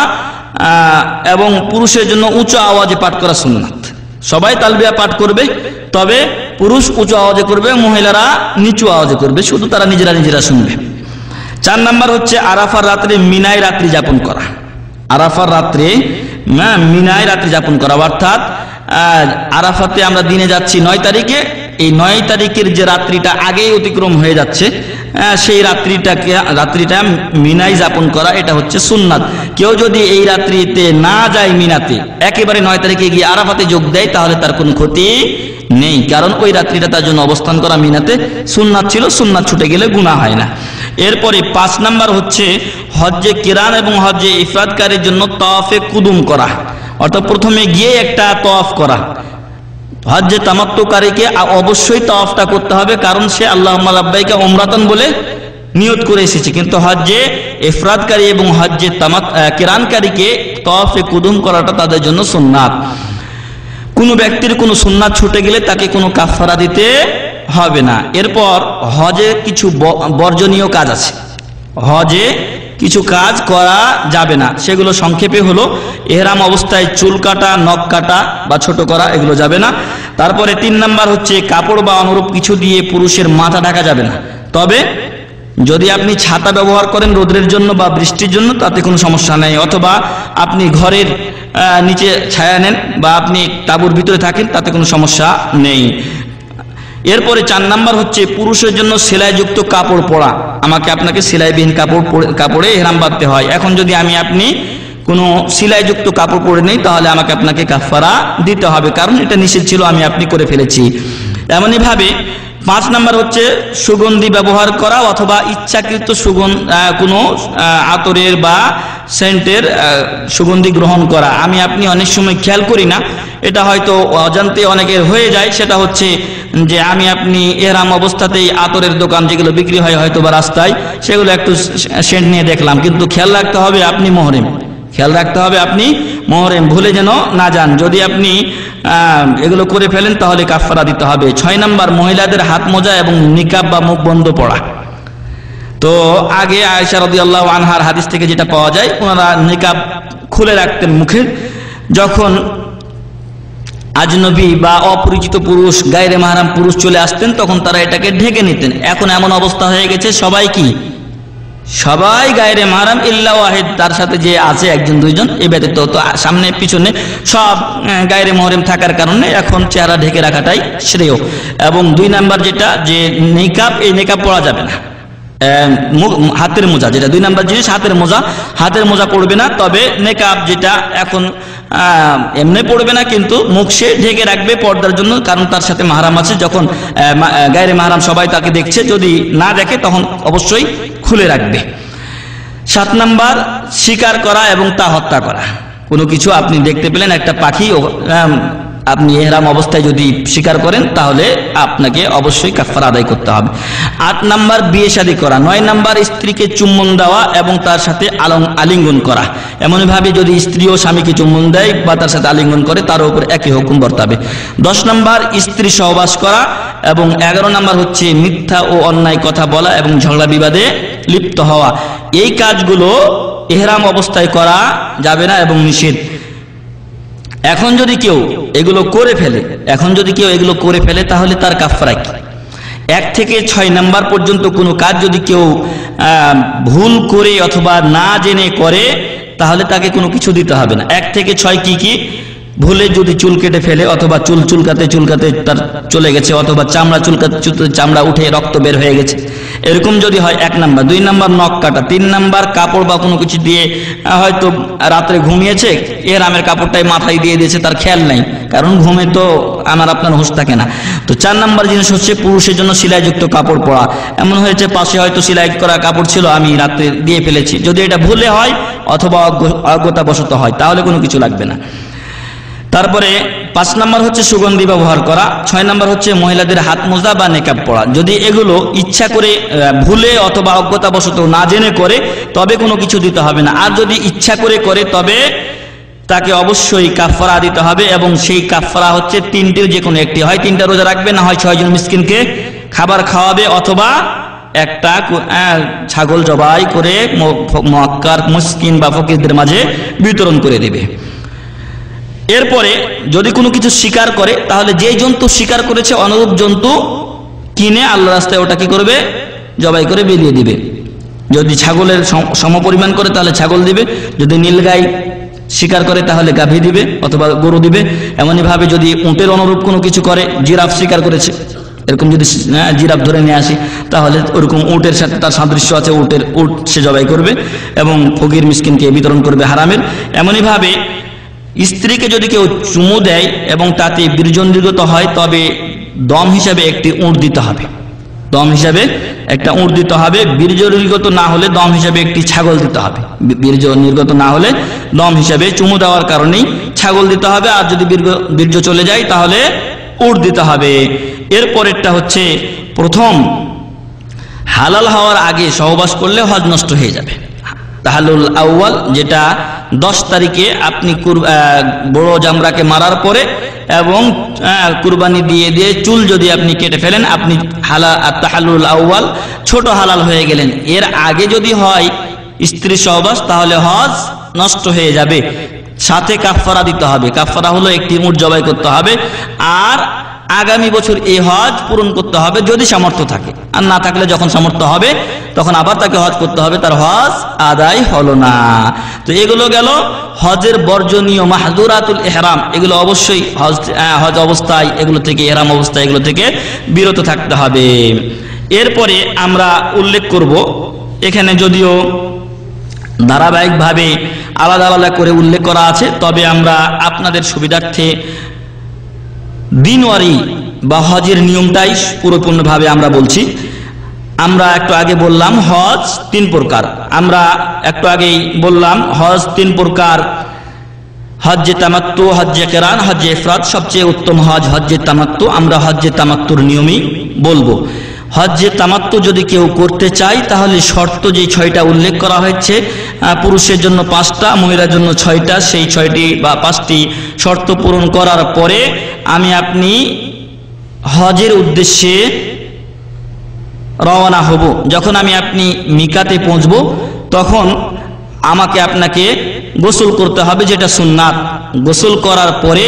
এবং পুরুষের জন্য উঁচু আওয়াজে পাঠ করা সুন্নাত। সবাই তালবিয়া পাঠ করবে, তবে পুরুষ উঁচু আওয়াজে করবে, মহিলারা নিচু আওয়াজে করবে, শুধু তারা নিজেরা শুনবে। 4 নাম্বার হচ্ছে আরাফার রাত্রে মিনায় রাত্রি যাপন করা। আরাফার রাত্রে মিনায় রাত্রি যাপন করা, অর্থাৎ আরাফাতে আমরা দিনে যাচ্ছি 9 তারিখে, এই 9 তারিখের যে রাত্রিটা আগেই অতিক্রম হয়ে যাচ্ছে, সেই রাত্রিটা মিনায় যাপন করা, এটা হচ্ছে সুন্নাত। কেউ যদি এই রাত্রিতে না যায় মিনাতে, একেবারে 9 তারিখে গিয়ে আরাফাতে যোগ দেয়, তাহলে তার কোনো ক্ষতি নেই, কারণ ওই রাত্রিটা তার জন্য অবস্থান করা মিনাতে সুন্নাত ছিল, সুন্নাত ছুটে গেলে গুনাহ হয় না। এরপরে 5 নাম্বার হচ্ছে হজ্জে কিরান এবং হজ্জে ইফরাদকারীর জন্য তাওয়াফে কুদুম করা, অর্থাৎ প্রথমে গিয়ে একটা তাওয়াফ করা। হজ্জে তামাত্তুকারীকে অবশ্যই তাওয়াফটা করতে হবে, কারণ সে আল্লাহুম্মা লাব্বাইকা উমরাতান বলে নিয়ত করে এসেছে। কিন্তু হজ্জে ইফরাদকারী এবং হজ্জে কিরানকারীকে তাওয়াফে কুদুম করাটা তাদের জন্য সুন্নাত। কোনো ব্যক্তির কোনো সুন্নাত ছুটে গেলে তাকে কোনো কাফারা দিতে হবে না। এরপর হজে কিছু বর্জনীয় কাজ আছে, হজে কিছু কাজ করা যাবে না, সেগুলো সংক্ষেপে হলো ইহরাম অবস্থায় চুল কাটা, নখ কাটা বা ছোট করা, এগুলো যাবে না। তারপরে 3 নাম্বার হচ্ছে কাপড় বা অনুরূপ কিছু দিয়ে পুরুষের মাথা ঢাকা যাবে না, তবে যদি আপনি ছাতা ব্যবহার করেন রোদের জন্য বা বৃষ্টির জন্য, তাতে কোনো সমস্যা নেই, অথবা আপনি ঘরের নিচে ছায়া নেন বা আপনি তাঁবুর ভিতরে থাকেন, তাতে কোনো সমস্যা নেই। এরপরে 4 নাম্বার হচ্ছে পুরুষের জন্য সেলাইযুক্ত কাপড় পরা। আপনাকে সেলাইবিহীন কাপড়ে ইহরাম বাঁধতে হয়। এখন যদি আপনি কোনো সেলাইযুক্ত কাপড় পরে নেই, তাহলে আপনাকে কাফারা দিতে হবে, কারণ এটা নিষেধ ছিল, আপনি করে ফেলেছি। এমনই ভাবে 5 নাম্বার হচ্ছে সুগন্ধি ব্যবহার করা অথবা ইচ্ছাকৃত কোনো আতরের বা সেন্টের সুগন্ধি গ্রহণ করা। আপনি অনেক সময় খেয়াল করি না, এটা হয়তো অজান্তে অনেকের হয়ে যায়, সেটা হচ্ছে যে আপনি ইহরাম অবস্থাতেই আতরের দোকান যেগুলো বিক্রি হয় হয়তো বা রাস্তায়, সেগুলো একটু সেন্ট নিয়ে দেখলাম, কিন্তু খেয়াল রাখতে হবে আপনি মুহরিম, ভুলে যেন না যান। যদি আপনি এগুলো করে ফেলেন তাহলে কাফারা দিতে হবে। 6 নাম্বার মহিলাদের হাত মোজা এবং নিকাব বা মুখ বন্ধ পড়া। তো আগে আয়েশা রাদিয়াল্লাহু আনহার হাদিস থেকে যেটা পাওয়া যায়, ওনারা নিকাব খুলে রাখতেন মুখে, যখন আজনবী বা অপরিচিত পুরুষ, গায়রে মাহরাম পুরুষ চলে আসতেন, তখন তারা এটাকে ঢেকে নিতেন। এখন এমন অবস্থা হয়ে গেছে, সবাই গায়রে মাহরাম ইল্লা ওয়াহিদ, তার সাথে যে আছে 1-2 এ ব্যতীত, তো সামনে পিছনে সব গায়রে মুহরিম থাকার কারণে এখন চেহারা ঢেকে রাখাটাই শ্রেয়। এবং 2 নাম্বার যেটা, যে নিকাব, এই নিকাব পরা যাবে না। হাতের মোজা, যেটা 2 নাম্বার জিনিস, হাতের মোজা পড়বে না, তবে নিকাব যেটা এখন এমনি পড়বে না, কিন্তু মুখ সে ঢেকে রাখবে পর্দার জন্য, কারণ তার সাথে মাহরাম আছে। যখন গায়রে মাহরাম সবাই তাকে দেখছে, যদি না দেখে তখন অবশ্যই খুলে রাখবে। 7 নাম্বার শিকার করা এবং তা হত্যা করা। কোনো কিছু আপনি দেখতে পেলেন, একটা পাখি, আপনি ইহরাম অবস্থায় যদি শিকার করেন, তাহলে আপনাকে অবশ্যই কাফারা আদায় করতে হবে। 8 নাম্বার বিয়ে শাদী করা। 9 নাম্বার স্ত্রীকে চুম্বন দেওয়া এবং তার সাথে আলিঙ্গন করা। এমনভাবে যদি স্ত্রীও স্বামীকে চুম্বন দেয় বা তার সাথে আলিঙ্গন করে, তার উপর একই হুকুম বর্তাবে। 10 নাম্বার স্ত্রী সহবাস করা এবং 11 নাম্বার হচ্ছে মিথ্যা ও অন্যায় কথা বলা এবং ঝগড়া বিবাদে লিপ্ত হওয়া। এই কাজগুলো ইহরাম অবস্থায় করা যাবে না এবং নিষেধ। এখন যদি কেউ এগুলো করে ফেলে, তাহলে তার কাফারা কি? 1 থেকে 6 নাম্বার পর্যন্ত কোনো কাজ যদি কেউ ভুল করে অথবা না জেনে করে, তাহলে তাকে কোনো কিছু দিতে হবে না। 1 থেকে 6 কি? ভুলে যদি চুল কেটে ফেলে, অথবা চুলকাতে তার চলে গেছে, অথবা চামড়া উঠে রক্ত বের হয়ে গেছে, এরকম যদি হয় 1 নাম্বার। 2 নাম্বার নখ কাটা। 3 নাম্বার কাপড় বা কোনো কিছু দিয়ে, হয়তো রাত্রে ঘুমিয়েছে, ইহরামের কাপড়টাই মাথায় দিয়ে দিয়েছে, তার খেয়াল নাই, কারণ ঘুমে তো আপনার হুঁশ থাকে না। তো 4 নাম্বার জিনিস হচ্ছে পুরুষের জন্য সেলাইযুক্ত কাপড় পরা। এমন হয়েছে পাশে হয়তো সেলাই করা কাপড় ছিল, আমি রাত্রে দিয়ে ফেলেছি, যদি এটা ভুলে হয় অথবা অজ্ঞতাবশত হয়, তাহলে কোনো কিছু লাগবে না। তারপরে 5 নাম্বার হচ্ছে সুগন্ধি ব্যবহার করা। 6 নাম্বার হচ্ছে মহিলাদের হাত মোজা বা নেকাব পরা। যদি এগুলো ইচ্ছা করে, ভুলে অথবা অজ্ঞতাবশত না জেনে করে, তবে কোনো কিছু দিতে হবে না। আর যদি ইচ্ছা করে, তবে তাকে অবশ্যই কাফারা দিতে হবে, এবং সেই কাফারা হচ্ছে 3টির যে কোনো একটি, হয় 3টা রোজা রাখবে, না হয় 6 জন মিসকিনকে খাবার খাওয়াবে, অথবা একটা ছাগল জবাই করে মক্কার মুসকিন বা ফকিরদের মাঝে বিতরণ করে দেবে। এরপরে যদি কোনো কিছু শিকার করে তাহলে যেই জন্তু শিকার করেছে অনুরূপ জন্তু কিনে আল্লাহর রাস্তায় ওটা কি করবে, জবাই করে বিলিয়ে দিবে। যদি ছাগলের সমপরিমাণ করে তাহলে ছাগল দিবে, যদি নীলগাই শিকার করে তাহলে গাভী দিবে অথবা গরু দিবে। এমনইভাবে যদি উটের অনুরূপ কোনো কিছু করে, জিরাফ শিকার করেছে, এরকম যদি জিরাফ ধরে নিয়ে আসি তাহলে ওরকম উটের সাথে তার সাদৃশ্য আছে, উট সে জবাই করবে এবং ফকির মিসকিনকে বিতরণ করবে হারামের। এমনইভাবে স্ত্রীকে যদি কেউ চুমু দেয় এবং তাতে বীর্য নির্গত হয় তবে দম হিসাবে একটি উট দিতে হবে, দম হিসাবে একটা উট দিতে হবে। বীর্য নির্গত না হলে দম হিসাবে একটি ছাগল দিতে হবে, বীর্য নির্গত না হলে দম হিসাবে চুমু দেওয়ার কারণেই ছাগল দিতে হবে। আর যদি বীর্য চলে যায় তাহলে উট দিতে হবে। এরপরেরটা হচ্ছে প্রথম হালাল হওয়ার আগে সহবাস করলে হজ নষ্ট হয়ে যাবে। তাহালুল আউয়াল যেটা 10 তারিখে আপনি বড় জামরাকে মারার পরে এবং কুরবানি দিয়ে চুল যদি আপনি কেটে ফেলেন আপনি তাহালুল আউয়াল ছোট হালাল হয়ে গেলেন। এর আগে যদি হয় স্ত্রী সহবাস তাহলে হজ নষ্ট হয়ে যাবে। সাথে কাফারা দিতে হবে, কাফারা হলো একটি উট জবাই করতে হবে আর আগামী বছর এই হজ পূরণ করতে হবে যদি সামর্থ্য থাকে। আর না থাকলে যখন সামর্থ্য হবে তখন আবার তাকে হজ করতে হবে, তার হজ আদায় হলো না। তো এগুলো গেল হজের বর্জনীয় মাহজুরাতুল ইহরাম, এগুলো অবশ্যই হজ অবস্থায় এগুলো থেকে, ইহরাম অবস্থায় এগুলো থেকে বিরত থাকতে হবে। এরপরে আমরা উল্লেখ করব, এখানে যদিও ধারাবাহিকভাবে আলাদা আলাদা করে উল্লেখ করা আছে তবে আমরা আপনাদের সুবিধার্থে দিনওয়ারি বা হজের নিয়মটাই পুরোপূর্ণভাবে আমরা বলছি। আমরা একটু আগে বললাম হজ 3 প্রকার, আমরা একটু আগেই বললাম হজ 3 প্রকার, হজ্জে তামাত্তু, হজ্জে কিরান, হজ্জে ইফরাদ। সবচেয়ে উত্তম হজ হজ্জে তামাত্তু। আমরা হজ্জে তামাত্তুর নিয়মই বলবো। হজ্জে তামাত্তু যদি কেউ করতে চায় তাহলে শর্ত যে 6টা উল্লেখ করা হয়েছে, পুরুষের জন্য 5টা, মহিলার জন্য 6টা, সেই 6টি বা 5টি শর্ত পূরণ করার পরে আপনি হজের উদ্দেশ্যে রওনা হব। যখন আপনি মিকাতে পৌঁছবো তখন আপনাকে গোসল করতে হবে, যেটা সুন্নাত। গোসল করার পরে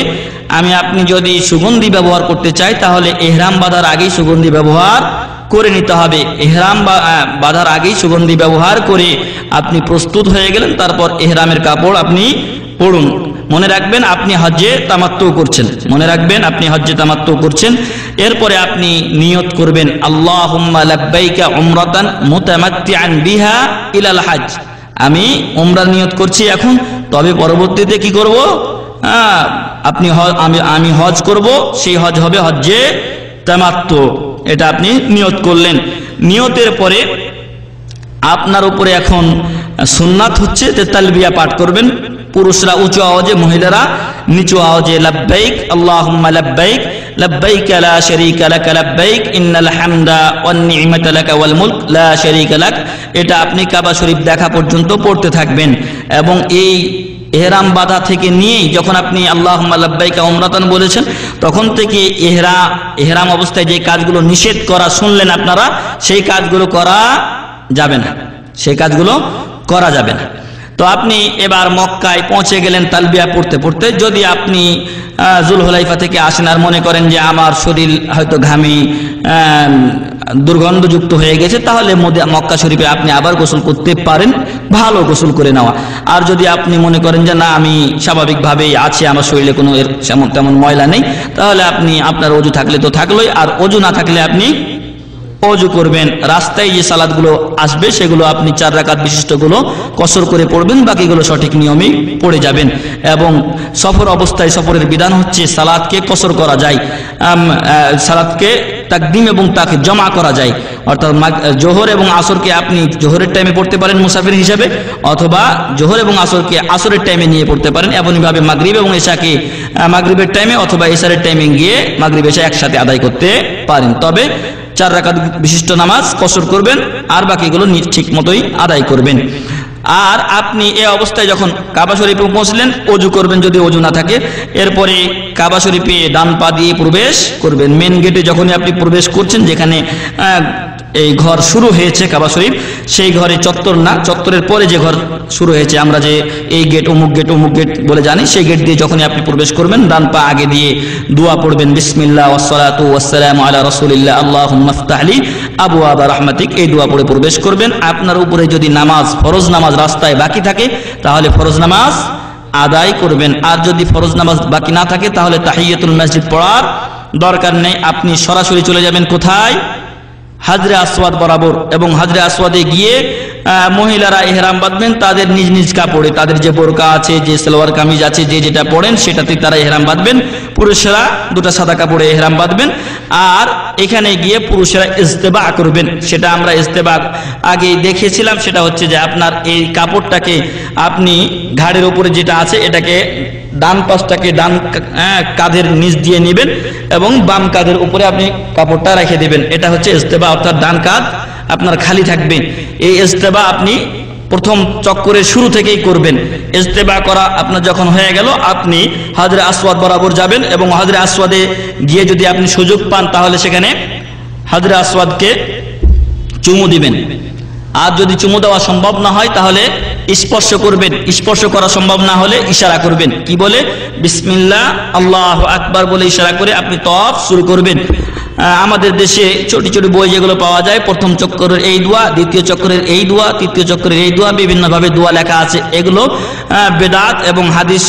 আপনি যদি সুগন্ধি ব্যবহার করতে চাই তাহলে ইহরাম বাঁধার আগেই সুগন্ধি ব্যবহার করে নিতে হবে। ইহরাম বাঁধার আগেই সুগন্ধি ব্যবহার করে আপনি প্রস্তুত হয়ে গেলেন, তারপর ইহরামের কাপড় আপনি পরুন। মনে রাখবেন আপনি হজ্জে তামাত্তু করছেন, মনে রাখবেন আপনি হজ্জে তামাত্তু করছেন। এরপরে আপনি নিয়ত করবেন আল্লাহুম্মা লাব্বাইকা উমরাতান মুতামাত্তিআন বিহা ইলাল হজ। আমি উমরার নিয়ত করছি এখন, তবে পরবর্তীতে কি করব, আমি হজ করব, সেই হজ হবে হজ্জে তামাত্তু। এটা আপনি নিয়ত করলেন। নিয়তের পরে আপনার উপরে এখন সুন্নাত হচ্ছে যে তালবিয়া পাঠ করবেন। পুরুষরা উঁচু আওয়াজে, মহিলারা নিচু আওয়াজে লাব্বাইক আল্লাহুম্মা লাব্বাইক লাব্বাইক লা শারীকা লাক লাব্বাইক ইন্নাল হামদা ওয়ান নি'মাতা লাক ওয়াল মুলক লা শারীকা লাক। এটা আপনি কাবা শরীফ দেখা পর্যন্ত পড়তে থাকবেন এবং এই ইহরাম বাঁধা থেকে নিয়েই যখন আপনি আল্লাহুম্মা লাব্বাইকা উমরাতান বলেছেন তখন থেকে ইহরাম অবস্থায় যে কাজগুলো নিষেধ করা শুনলেন আপনারা, সেই কাজগুলো করা যাবে না, সেই কাজগুলো করা যাবে না। তো আপনি এবার মক্কায় পৌঁছে গেলেন তালবিয়া পড়তে পড়তে। যদি আপনি জুলহুলাইফা থেকে আসেন আর মনে করেন যে আমার শরীর হয়তো ঘামি দুর্গন্ধযুক্ত হয়ে গেছে, তাহলে মক্কা শরীফে আপনি আবার গোসল করতে পারেন, ভালো গোসল করে নেওয়া। আর যদি আপনি মনে করেন যে না আমি স্বাভাবিকভাবেই আছি, আমার শরীরে কোনো তেমন ময়লা নেই, তাহলে আপনি আপনার অজু থাকলে তো থাকলোই, আর অজু না থাকলে আপনি অজু করবেন। রাস্তায় যে সালাতগুলো আসবে সেগুলো আপনি 4 রাকাত বিশিষ্টগুলো কসর করে পড়বেন, বাকিগুলো সঠিক নিয়মেই পড়ে যাবেন। এবং সফর অবস্থায় সফরের বিধান হচ্ছে সালাতকে কসর করা যায়, সালাতকে তাকদিম এবং তাকে জমা করা যায়। অর্থাৎ জোহর এবং আসরকে আপনি জোহরের টাইমে পড়তে পারেন মুসাফির হিসাবে, অথবা জোহর এবং আসরকে আসরের টাইমে নিয়ে পড়তে পারেন। এমনইভাবে মাগরিব এবং এশাকে মাগরিবের টাইমে অথবা এশারের টাইমে গিয়ে মাগরিব এশা একসাথে আদায় করতে পারেন। তবে 4 রাকাত বিশিষ্ট নামাজ কসর করবেন আর বাকিগুলো ঠিক মতোই আদায় করবেন। আর আপনি এই অবস্থায় যখন কাবা শরীফে পৌঁছলেন অজু করবেন যদি অজু না থাকে। এরপরে কাবা শরীফে ডান পা দিয়ে প্রবেশ করবেন। মেন গেটে যখনই আপনি প্রবেশ করছেন, যেখানে এই ঘর শুরু হয়েছে কাবা শরীফ, সেই ঘরে চত্বর না, চত্বরের পরে যে ঘর শুরু হয়েছে, আমরা যে এই গেট অমুক গেট বলে জানি, সেই গেট দিয়ে যখনই আপনি প্রবেশ করবেন ডান পা আগে দিয়ে দোয়া পড়বেন, বিসমিল্লাহ ওয়াসসালাতু ওয়াসসালামু আলা রাসূলিল্লাহ আল্লাহুম্মা ইফতাহলি আবওয়াবা রাহমাতিক, এই দোয়া পড়ে প্রবেশ করবেন। আপনার উপরে যদি নামাজ, ফরজ নামাজ রাস্তায় বাকি থাকে তাহলে ফরজ নামাজ আদায় করবেন, আর যদি ফরজ নামাজ বাকি না থাকে তাহলে তাহিয়াতুল মসজিদ পড়ার দরকার নেই। আপনি সরাসরি চলে যাবেন কোথায়? হাজরে আসওয়াদ বরাবর, এবং হাজরে আসওয়াদে গিয়ে মহিলারা ইহরাম বাঁধবেন তাদের নিজ নিজ কাপড়ে, তাদের যে বোরকা আছে, যে সালোয়ার কামিজ আছে, যে যেটা পড়েন সেটাতে তারা ইহরাম বাঁধবেন। পুরুষেরা দুটো সাদা কাপড়ে ইহরাম বাঁধবেন, আর এখানে গিয়ে পুরুষেরা ইস্তেবা করবেন। সেটা আমরা ইস্তেবা আগে দেখিয়েছিলাম, সেটা হচ্ছে যে আপনার এই কাপড়টাকে আপনি ঘাড়ের উপরে যেটা আছে এটাকে ডান পাশটাকে ডান কাঁধের নিচ দিয়ে নেবেন এবং বাম কাঁধের উপরে আপনি কাপড়টা রেখে দেবেন। এটা হচ্ছে ইস্তেবা, অর্থাৎ ডান কাঁধ আপনার খালি থাকবে। এই ইস্তেবা আপনি প্রথম চক্করের শুরু থেকেই করবেন। ইস্তেবা করা আপনার যখন হয়ে গেল, আপনি হাজরে আসওয়াদ বরাবর যাবেন এবং হাজরে আসওয়াদে গিয়ে যদি আপনি সুযোগ পান তাহলে সেখানে হাজরে আসওয়াদকে চুমু দিবেন। আর যদি চুমু দেওয়া সম্ভব না হয় তাহলে স্পর্শ করবেন। স্পর্শ করা সম্ভব না হলে ইশারা করবেন। কি বলে? বিসমিল্লাহ আল্লাহু আকবার বলে ইশারা করে আপনি তওয়াফ শুরু করবেন। আমাদের দেশে ছোট ছোট বই যেগুলো পাওয়া যায়, প্রথম চক্করের এই দোয়া, দ্বিতীয় চক্করের এই দোয়া, তৃতীয় চক্করের এই দোয়া, বিভিন্নভাবে দোয়া লেখা আছে। এগুলো বেদাত এবং হাদিস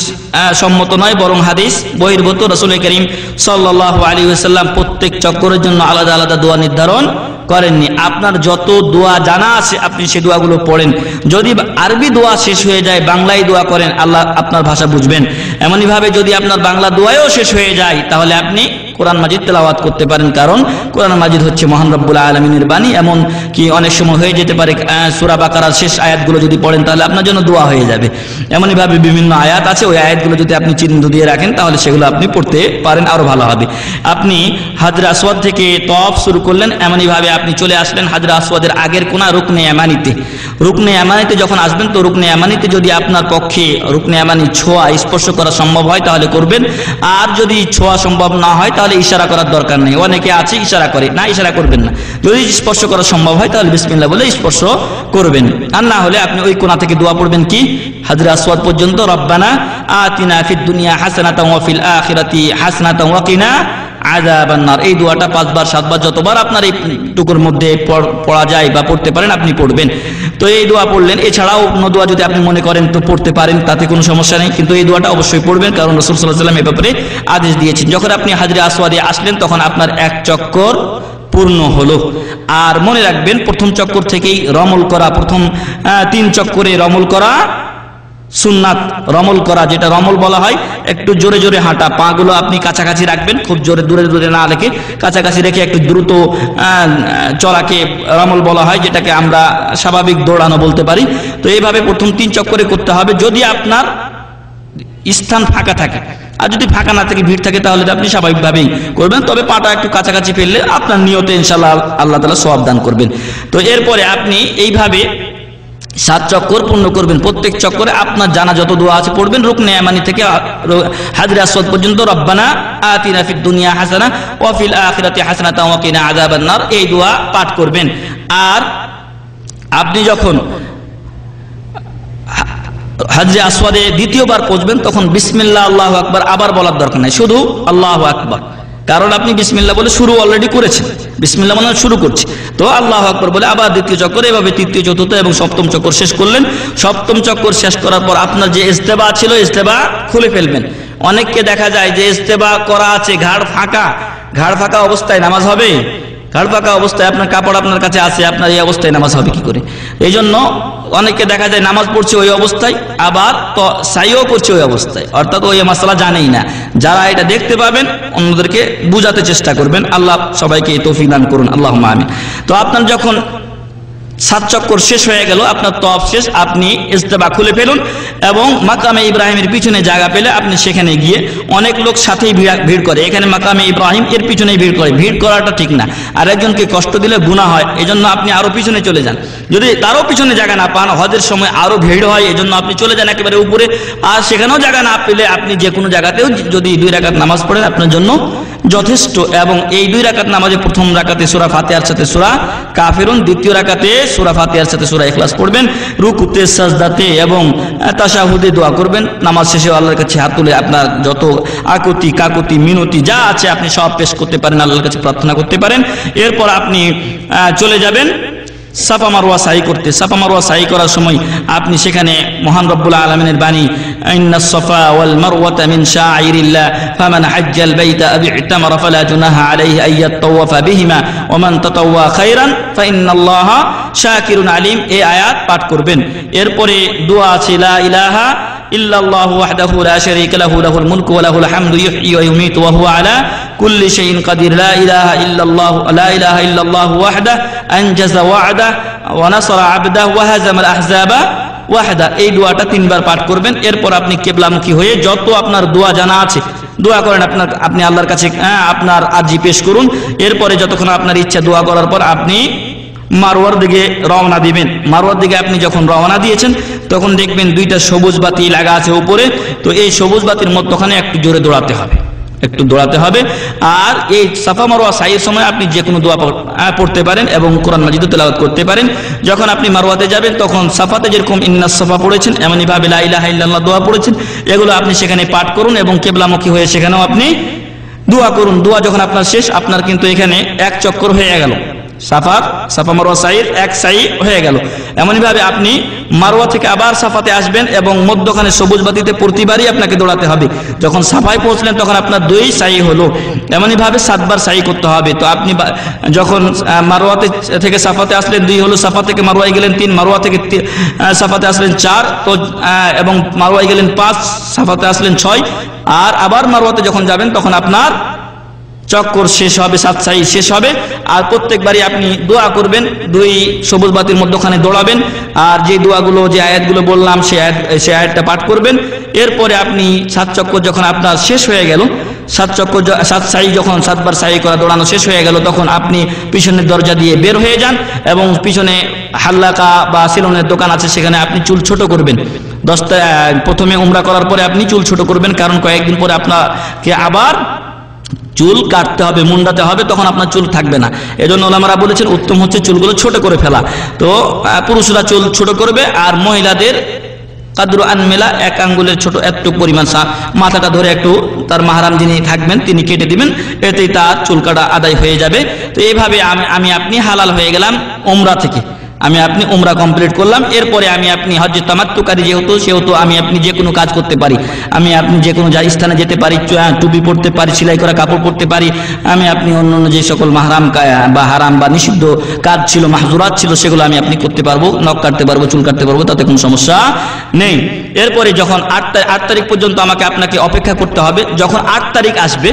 সম্মত নয়, বরং হাদিস বহির্ভূত। রাসূল করিম সাল্লাল্লাহু আলাইহি ওয়াসাল্লাম প্রত্যেক চক্করের জন্য আলাদা আলাদা দোয়া নির্ধারণ করেননি। আপনার যত দোয়া জানা আছে আপনি সেই দোয়াগুলো পড়েন। যদি আরবি দোয়া শেষ হয়ে যায়, বাংলায় দোয়া করেন, আল্লাহ আপনার ভাষা বুঝবেন। এমনই ভাবে যদি আপনার বাংলা দোয়াও শেষ হয়ে যায় তাহলে আপনি কোরআন মাজিদ তেলাওয়াত করতে পারেন, কারণ কোরআন মাজিদ হচ্ছে মহান রব্বুল আলামিনের বাণী। এমন কি অনেক সময় হয়ে যেতে পারে সূরা বাকারার শেষ আয়াতগুলো যদি পড়েন তাহলে আপনার জন্য দোয়া হয়ে যাবে। এমনই ভাবে বিভিন্ন আয়াত আছে, ওই আয়াতগুলো যদি আপনি চিহ্ন দিয়ে রাখেন তাহলে সেগুলো আপনি পড়তে পারেন, আরো ভালো হবে। আপনি হাজরে আসওয়াদ থেকে তওয়াফ শুরু করলেন, এমনই ভাবে আপনি চলে আসলেন হাজরে আসওয়াদের আগের কোনা রুকনে ইয়ামানিতে। রুকনে ইয়ামানিতে যখন আসবেন তো রুকনে ইয়ামানিতে যদি আপনার পক্ষে রুকনে ইয়ামানি ছোঁয়া স্পর্শ করা সম্ভব হয় তাহলে করবেন, আর যদি ছোঁয়া সম্ভব না হয় তাহলে ইশারা করার দরকার নেই। অনেকে আছে ইশারা করে, না ইশারা করবেন না। যদি স্পর্শ করা সম্ভব হয় তাহলে বিসমিল্লাহ বলে স্পর্শ করবেন, আর না হলে আপনি ওই কোণা থেকে দোয়া পড়বেন কি হাজরে আসওয়াদ পর্যন্ত, রব্বানা আতিনা ফিদ দুনিয়া হাসানাতাও ওয়া ফিল আখিরাতি হাসানাতাও ওয়া কিনা আযাবান নার। এই দোয়াটা 5 বার 7 বার যতবার আপনার এই টুকুর মধ্যে পড়া যায় বা পড়তে পারেন আপনি পড়বেন। তো এই দোয়া পড়লেন। এছাড়াও অন্য দোয়া যদি আপনি মনে করেন তো পড়তে পারেন, তাতে কোনো সমস্যা নেই, কিন্তু এই দোয়াটা অবশ্যই পড়বেন, কারণ রাসূল সাল্লাল্লাহু আলাইহি ওয়াসাল্লাম এই ব্যাপারে আদেশ দিয়েছেন। যখন আপনি হাজরে আসওয়াদে আসলেন তখন আপনার এক চক্কর পূর্ণ হলো। আর মনে রাখবেন প্রথম চক্কর থেকেই রমল করা, প্রথম 3 চক্করে রমল করা সুন্নাত। রমল করা, যেটা রমল বলা হয়, একটু জোরে জোরে হাঁটা, পাগুলো আপনি কাছাকাছি রাখবেন, খুব জোরে দূরে দূরে না রেখে কাছাকাছি রেখে একটু দ্রুত চলাকে রমল বলা হয়, যেটাকে আমরা স্বাভাবিক দৌড়ানো বলতে পারি। তো এইভাবে প্রথম 3 চক্করে করতে হবে যদি আপনার স্থান ফাঁকা থাকে। আর যদি ফাঁকা না থাকে, ভিড় থাকে, তাহলে আপনি স্বাভাবিকভাবেই করবেন, তবে পাটা একটু কাছাকাছি ফেললে আপনার নিয়তে ইনশাআল্লাহ আল্লাহ তাআলা সওয়াব দান করবেন। তো এরপরে আপনি এইভাবে 7 চক্কর পূর্ণ করবেন। প্রত্যেক চক্করে আপনার জানা যত দোয়া আছে পড়বেন। রুকনে ইয়ামানি থেকে হাজরে আসওয়াদ পর্যন্ত রব্বানা আতিনা ফিদ দুনিয়া হাসানা ওয়া ফিল আখিরাতি হাসানাতাও ওয়া কিনা আযাবান নার, এই দোয়া পাঠ করবেন। আর আপনি যখন হাজরে আসওয়াদে দ্বিতীয়বার পৌঁছবেন তখন বিসমিল্লাহ আল্লাহু আকবার আবার বলার দরকার নাই, শুধু আল্লাহু আকবার, কারণ আপনি বিসমিল্লাহ বলে শুরু অলরেডি করেছেন। বিসমিল্লাহ মানে শুরু করছি, তো আল্লাহু আকবার বলে আবার দ্বিতীয় চক্কর, এভাবে তৃতীয় চতুর্থ এবং সপ্তম চক্কর শেষ করলেন। সপ্তম চক্কর শেষ করার পর আপনার যে ইস্তেবা ছিল ইস্তেবা খুলে ফেলবেন। অনেককে দেখা যায় যে ইস্তেবা করা আছে, ঘাড় ফাঁকা অবস্থায় নামাজ হবে? ঘাড় ফাঁকা অবস্থায় আপনার কাপড় আপনার কাছে আছে, আপনার এই অবস্থায় নামাজ হবে কি করে? এই জন্য অনেককে দেখা যায় নামাজ পড়ছে ওই অবস্থায়, আবার সাইও করছে ওই অবস্থায়, অর্থাৎ ওই মাসালা জানেই না। যারা এটা দেখতে পাবেন অন্যদেরকে বুঝাতে চেষ্টা করবেন। আল্লাহ সবাইকে তৌফিক দান করুন, আল্লাহুম্মা আমিন। তো আপনার যখন 7 চক্কর শেষ হয়ে গেল, আপনার তওয়াফ শেষ, আপনি ইজতিবা খুলে ফেলুন এবং মাকামে ইব্রাহিমের পিছনে জায়গা পেলে আপনি সেখানে গিয়ে, অনেক লোক সাথেই ভিড় করে, এখানে মাকামে ইব্রাহিম এর পিছনেই ভিড় করে, ভিড় করাটা ঠিক না, আর একজনকে কষ্ট দিলে গুনাহ হয়, এজন্য আপনি আরো পিছনে চলে যান। যদি তারও পিছনে জায়গা না পান, হজের সময় আরো ভিড় হয়, এজন্য আপনি চলে যান একেবারে উপরে, আর সেখানেও জায়গা না পেলে আপনি যে কোনো জায়গাতেও যদি 2 রাকাত নামাজ পড়েন আপনার জন্য যথেষ্ট। এবং এই 2 রাকাত নামাজে প্রথম রাকাতে সূরা ফাতিহার সাথে সূরা কাফিরুন, দ্বিতীয় রাকাতে সূরা ফাতিহার সাথে সূরা ইখলাস পড়বেন, রুকুতে সাজদাতে এবং তাশাহুদে দোয়া করবেন, নামাজ শেষে আল্লাহর কাছে হাত তুলে আপনার যত আকুতি কাকুতি মিনতি যা আছে আপনি সব পেশ করতে পারেন, আল্লাহর কাছে প্রার্থনা করতে পারেন। এরপর আপনি চলে যাবেন সাফা মারওয়া সাই করতে। সাফা মারওয়া সাই করার সময় আপনি সেখানে মহান রব্বুল আলামিনের বাণী, ইন্নাস সাফা ওয়াল মারওয়াতা মিন শাআইরিল্লাহ ফামান হাজ্জাল বাইতা আও ইতামারা ফালা জুনাহা আলাইহি আন ইয়াতাওয়াফা বিহিমা ওয়া মান তাতাওয়া খায়রান ফাইন্নাল্লাহা শাকিরুন আলিম, এই আয়াত পাঠ করবেন। এরপরে দোয়া আছে, লা ইলাহা ইল্লাল্লাহু ওয়াহদাহু লা শারীকা লাহু লাহুল মুলকু ওয়া লাহুল হামদু ইহয়ি ওয়া ইউমীতু ওয়া হুয়া আলা কুল্লি শাইইন কাদির, লা ইলাহা ইল্লাল্লাহু ওয়াহদাহু আনজাযা ওয়া'দাহু ওয়া নাসারা 'আবদাহু ওয়া হাযামাল আহযাবা ওয়াহদা। এই দোয়াটা 3 বার পাঠ করবেন। এরপর আপনি কিবলামুখী হয়ে যত আপনার দোয়া জানা আছে দোয়া করেন, আপনি আল্লাহর কাছে আপনার আরজি পেশ করুন। এরপরে যতক্ষণ আপনার ইচ্ছা দোয়া করার পর আপনি মারওয়ার দিকে রওনা দিবেন। মারওয়ার দিকে আপনি যখন রওনা দিয়েছেন তখন দেখবেন 2টা সবুজ বাতি লাগা আছে উপরে, তো এই সবুজ বাতির মধ্যখানে একটু জোরে দৌড়াতে হবে, একটু দৌড়াতে হবে। আর এই সাফা মারওয়া সাইয়ের সময় আপনি যে কোনো দোয়া পড়তে পারেন এবং কোরআন মাজিদও তেলাওয়াত করতে পারেন। যখন আপনি মারওয়াতে যাবেন তখন সাফাতে যেরকম ইন্নাস সাফা পড়েছেন, এমনইভাবে লা ইলাহা ইল্লাল্লাহ দোয়া পড়েছেন, এগুলো আপনি সেখানে পাঠ করুন এবং কিবলামুখী হয়ে সেখানেও আপনি দোয়া করুন। দোয়া যখন আপনার শেষ, আপনার কিন্তু এখানে 1 চক্কর হয়ে গেল, সাফা মারওয়া সাইয়ের 1 সাই হয়ে গেল। এমনইভাবে আপনি মারওয়া থেকে আবার সাফাতে আসবেন এবং মধ্যখানে সবুজ বাতিতে প্রতিবারই আপনাকে দৌড়াতে হবে। যখন সাফায় পৌঁছলেন তখন আপনার 2 সাই হলো, এমনইভাবে 7 বার সাই করতে হবে। তো আপনি যখন মারওয়াতে থেকে সাফাতে আসলেন 2 হলো, সাফা থেকে মারওয়ায় গেলেন 3, মারওয়া থেকে সাফাতে আসলেন 4, তো এবং মারওয়ায় গেলেন 5, সাফাতে আসলেন 6, আর আবার মারওয়াতে যখন যাবেন তখন আপনার চক্কর শেষ হবে, 7 সাই শেষ হবে। আর প্রত্যেকবারই আপনি দোয়া করবেন, 2 সবুজ বাতির মধ্যখানে দৌড়াবেন, আর যে দোয়াগুলো যে আয়াতগুলো বললাম সেই আয়াতটা পাঠ করবেন। এরপরে আপনি 7 চক্কর যখন আপনার শেষ হয়ে গেল, 7 সাই যখন 7 বার সাই করা দৌড়ানো শেষ হয়ে গেল, তখন আপনি পিছনের দরজা দিয়ে বের হয়ে যান এবং পিছনে হাল্লাকা বা সেলুনের দোকান আছে, সেখানে আপনি চুল ছোট করবেন। প্রথমে উমরা করার পরে আপনি চুল ছোট করবেন, কারণ কয়েকদিন পরে আপনাকে আবার চুল কাটতে হবে, মুন্ডাতে হবে, তখন আপনার চুল থাকবে না। এজন্য ওলামারা বলেছেন উত্তম হচ্ছে চুলগুলো ছোট করে ফেলা। তো পুরুষরা চুল ছোট করবে, আর মহিলাদের কাদরু আনমেলা 1 আঙ্গুলের ছোট একটু পরিমাণ মাথাটা ধরে একটু তার মাহরাম যিনি থাকবেন তিনি কেটে দিবেন, এতেই তার চুল কাটা আদায় হয়ে যাবে। তো এইভাবে আমি আপনি হালাল হয়ে গেলাম উমরা থেকে, আমি আপনি উমরা কমপ্লিট করলাম। এরপরে আমি আপনি হজ্জে তামাত্তুকারী সেহেতু আমি আপনি যে কোনো কাজ করতে পারি, আমি আপনি যে কোনো স্থানে যেতে পারি, টুপি পরতে পারি, সেলাই করা কাপড় পরতে পারি, আমি আপনি অন্য যে সকল মাহরাম বা হারাম বা নিষিদ্ধ কাজ ছিল, মাহজুরাত ছিল, সেগুলো আমি আপনি করতে পারবো, নখ কাটতে পারবো, চুল কাটতে পারবো, তাতে কোনো সমস্যা নেই। এরপরে যখন 8 তারিখ পর্যন্ত আপনাকে অপেক্ষা করতে হবে। যখন 8 তারিখ আসবে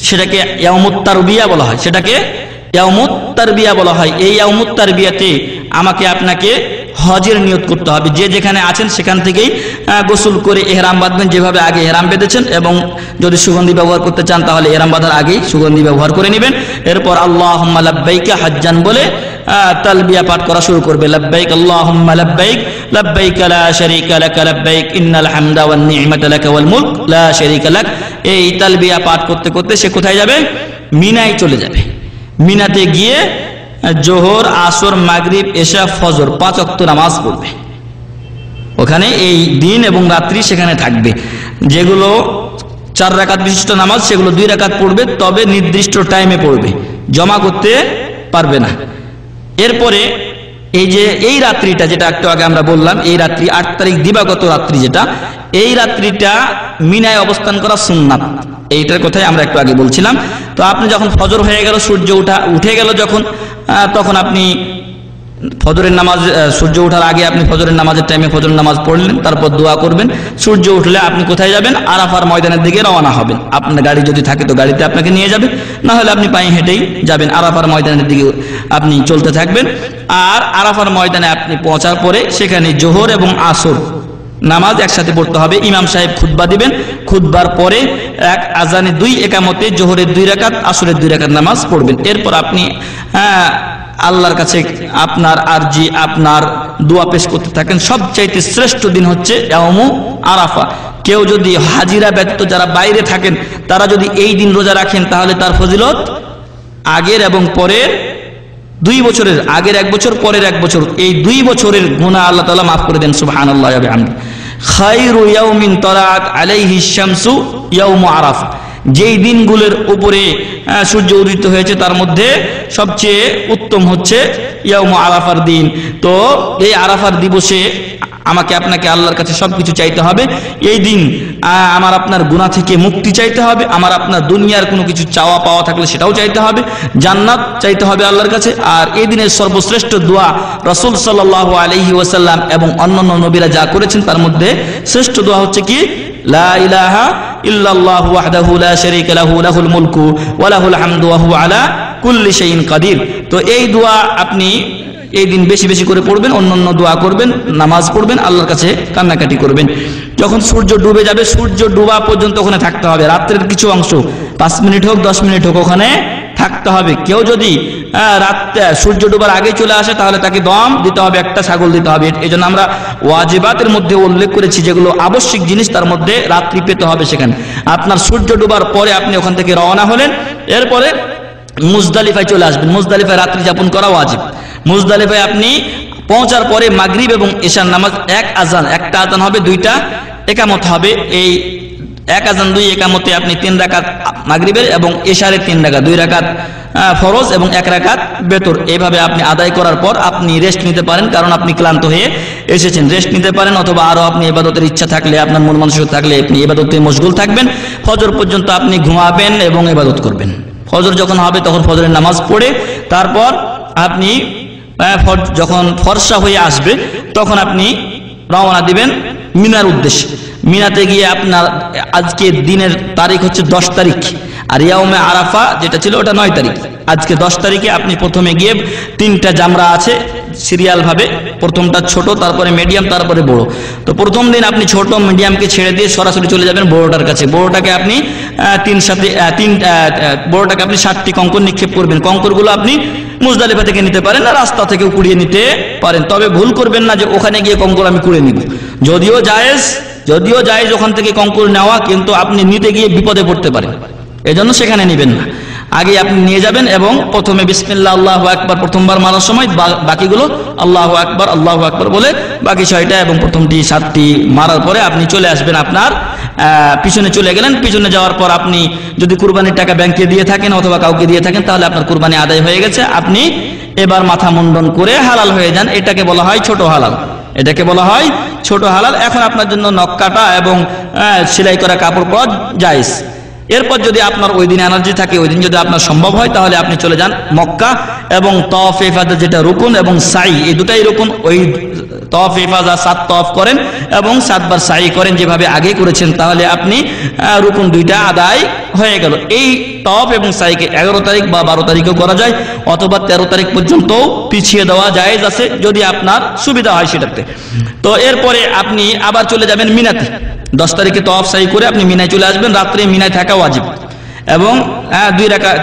সেটাকে ইয়াউমুত তারবিয়া বলা হয়, সেটাকে ইয়াউমুত তারবিয়া বলা হয়। এই ইয়াউমুত তারবিয়াতে আপনাকে হজের নিয়ত করতে হবে। যে যেখানে আছেন সেখান থেকেই গোসল করে ইহরাম বাঁধবেন, যেভাবে আগে ইহরাম বেঁধেছেন, এবং যদি সুগন্ধি ব্যবহার করতে চান তাহলে ইহরাম বাঁধার আগেই সুগন্ধি ব্যবহার করে নেবেন। এরপর আল্লাহুম্মা লাব্বাইকা হাজ্জান বলে তালবিয়া পাঠ করা শুরু করবে, লাব্বাইক আল্লাহুম্মা লাব্বাইক লাব্বাইক লা শারীকা লাক লাব্বাইক ইন্নাল হামদা ওয়ান নি'মাতা লাক ওয়াল মুলক লা শারীকা লাক। এই তালবিয়া পাঠ করতে করতে সে কোথায় যাবে? মিনায় চলে যাবে। মিনাতে গিয়ে জোহর, আসর, মাগরিব, এশা, ফজর 5 ওয়াক্ত নামাজ পড়বে। ওখানে এই দিন এবং রাত্রি সেখানে থাকবে। যেগুলো 4 রাকাত বিশিষ্ট নামাজ সেগুলো 2 রাকাত পড়বে, তবে নির্দিষ্ট টাইমে পড়বে, জমা করতে পারবে না। এরপরে এই রাত্রিটা যেটা একটু আগে আমরা বললাম, এই রাত্রি 8 তারিখ দিবাগত রাত্রি যেটা, এই রাত্রিটা মিনায় অবস্থান করা সুন্নাত। এইটার কথাই আমরা একটু আগে বলছিলাম। তো আপনি যখন ফজর হয়ে গেল, সূর্য উঠে গেল যখন, তখন আপনি ফজরের নামাজ সূর্য ওঠার আগে আপনি ফজরের নামাজের টাইমে ফজরের নামাজ পড়লেন, তারপর দোয়া করবেন। সূর্য উঠলে আপনি কোথায় যাবেন? আরাফার ময়দানের দিকে রওনা হবেন। আপনার গাড়ি যদি থাকে তো গাড়িতে আপনাকে নিয়ে যাবে, না হলে আপনি পায়ে হেঁটেই যাবেন। আরাফার ময়দানের দিকে আপনি চলতে থাকবেন। আর আরাফার ময়দানে আপনি পৌঁছার পরে সেখানে জোহর এবং আসর নামাজ একসাথে পড়তে হবে। ইমাম সাহেব খুতবা দিবেন, খুতবার পরে এক আজানে 2 একামতে জোহরের 2 রাকাত, আসরের 2 রাকাত নামাজ পড়বেন। এরপর আপনি আল্লাহর কাছে আপনার আরজি, আপনার দোয়া পেশ করতে থাকেন। সবচাইতে শ্রেষ্ঠ দিন হচ্ছে ইয়াউমু আরাফা। কেউ যদি হাজিরা ব্যতীত যারা বাইরে থাকেন তারা যদি এই দিন রোজা রাখেন তাহলে তার ফজিলত আগের এবং পরের 2 বছরের, আগের 1 বছর পরের 1 বছর, এই 2 বছরের গুনাহ আল্লাহ তাআলা মাফ করে দেন। সুবহানাল্লাহি ওয়া বিহামদিহি। খায়রু ইয়াউমিন তালাআত আলাইহি শামসু ইয়াউমু আরাফা। যেই দিনগুলোর উপরে সূর্য উদিত হয়েছে তার মধ্যে সবচেয়ে উত্তম হচ্ছে ইয়াউমু আরাফার দিন। তো এই আরাফার দিবসে আমাকে আপনাকে আল্লাহর কাছে সবকিছু চাইতে হবে। এই দিন আমার আপনার গুনাহ থেকে মুক্তি চাইতে হবে, আমার আপনার দুনিয়ার কোনো কিছু চাওয়া পাওয়া থাকলে সেটাও চাইতে হবে, জান্নাত চাইতে হবে আল্লাহর কাছে। আর এই দিনের সর্বশ্রেষ্ঠ দোয়া রাসূল সাল্লাল্লাহু আলাইহি ওয়াসাল্লাম এবং অন্যান্য নবীরা যা করেছেন তার মধ্যে শ্রেষ্ঠ দোয়া হচ্ছে কি? লা ইলাহা ইল্লাল্লাহু ওয়াহদাহু লা শারীকা লাহু লাহুল মুলকু ওয়া লাহুল হামদু ওয়া হুয়া আলা কুল্লি শাইইন কাদির। তো এই দোয়া আপনি এই দিন বেশি বেশি করে পড়বেন, অন্যান্য দোয়া করবেন, নামাজ পড়বেন, আল্লাহর কাছে কান্নাকাটি করবেন। যখন সূর্য ডুবে যাবে, সূর্য ডুবা পর্যন্ত ওখানে থাকতে হবে। রাত্রের কিছু অংশ 5 মিনিট হোক 10 মিনিট হোক ওখানে থাকতে হবে। কেউ যদি সূর্য ডুবার আগে চলে আসে তাহলে তাকে দম দিতে হবে, একটা ছাগল দিতে হবে। এই জন্য আমরা ওয়াজিবাতের মধ্যে উল্লেখ করেছি যেগুলো আবশ্যিক জিনিস, তার মধ্যে রাত্রি পেতে হবে সেখানে। আপনার সূর্য ডুবার পরে আপনি ওখান থেকে রওনা হলেন, এরপরে মুজদালিফায় চলে আসবেন। মুজদালিফায় রাত্রি যাপন করা ওয়াজিব। মুজদালিফায় আপনি পৌঁছার পরে মাগরিব এবং ইশার নামাজ একটা আজান হবে, 2টা একামত হবে। এই 1 আজান 2 একামতে আপনি 3 রাকাত মাগরিবের এবং ইশারের 3 রাকাত, 2 রাকাত ফরজ এবং 1 রাকাত বেতর, এইভাবে আপনি আদায় করার পর আপনি রেস্ট নিতে পারেন, কারণ আপনি ক্লান্ত হয়ে এসেছেন। রেস্ট নিতে পারেন, অথবা আরো আপনি ইবাদতের ইচ্ছা থাকলে, আপনার মন মানসিকতা থাকলে আপনি ইবাদতে মশগুল থাকবেন। ফজর পর্যন্ত আপনি ঘুমাবেন এবং ইবাদত করবেন। ফজর যখন হবে তখন ফজরের নামাজ পড়ে তারপর আপনি যখন ফর্সা হয়ে আসবে তখন আপনি রওনা দিবেন মিনার উদ্দেশ্যে। মিনাতে গিয়ে আপনার আজকে দিনের তারিখ হচ্ছে 10 তারিখ, আর ইয়াউমে আরাফা যেটা ছিল ওটা 9 তারিখ। আজকে 10 তারিখে আপনি প্রথমে গিয়ে 3টা জামরা আছে সিরিয়াল ভাবে, প্রথমটা ছোট, তারপরে মিডিয়াম, তারপরে বড়। তো প্রথম দিন আপনি ছোট মিডিয়ামকে ছেড়ে দিয়ে সরাসরি চলে যাবেন বড়টার কাছে। বড়টাকে আপনি বড়টাকে আপনি 7টি কঙ্কর নিক্ষেপ করবেন। কঙ্করগুলো আপনি মুজদালিফা থেকে নিতে পারেন, আর রাস্তা থেকেও কুড়িয়ে নিতে পারেন। তবে ভুল করবেন না যে ওখানে গিয়ে কঙ্কর আমি কুড়িয়ে নিব। যদিও জায়েজ ওখান থেকে কঙ্কর নেওয়া, কিন্তু আপনি নিতে গিয়ে বিপদে পড়তে পারেন, এজন্য সেখানে নেবেন না। আগে আপনি নিয়ে যাবেন এবং প্রথমে বিসমিল্লাহ আল্লাহু আকবার প্রথমবার মারার সময় বাকিগুলো আল্লাহু আকবার বলে বাকি 6টা এবং প্রথমটি 7টি মারার পরে আপনি চলে আসবেন। আপনার পিছনে চলে গেলেন। পিছনে যাওয়ার পর আপনি যদি কুরবানির টাকা ব্যাংকে দিয়ে থাকেন অথবা কাউকে দিয়ে থাকেন তাহলে আপনার কুরবানি আদায় হয়ে গেছে। আপনি এবার মাথা মুন্ডন করে হালাল হয়ে যান। এটাকে বলা হয় ছোট হালাল। এখন আপনার জন্য নখ কাটা এবং সেলাই করা কাপড় পরা জায়েজ। এরপর যদি আপনার ওই দিন এনার্জি থাকে, ওই দিন যদি আপনার সম্ভব হয় তাহলে আপনি চলে যান মক্কা এবং তওয়াফ ইফাদা যেটা রুকুন এবং সাই, এই দুটাই রুকুন। ওই তওয়াফ ইফাদা 7 তওয়াফ করেন এবং 7 বার সাই করেন যেভাবে আগে করেছেন, তাহলে আপনি রুকুন 2টা আদায় হয়ে গেল। এই তওয়াফ এবং সাইকে 11 তারিখ বা 12 তারিখেও করা যায়, অথবা 13 তারিখ পর্যন্ত পিছিয়ে দেওয়া জায়েজ আছে যদি আপনার সুবিধা হয় সেটাতে। তো এরপরে আপনি আবার চলে যাবেন মিনাতে। 10 তারিখে তওয়াফ সাই করে আপনি মিনায় চলে আসবেন। রাত্রে মিনায় থাকা ওয়াজিব এবং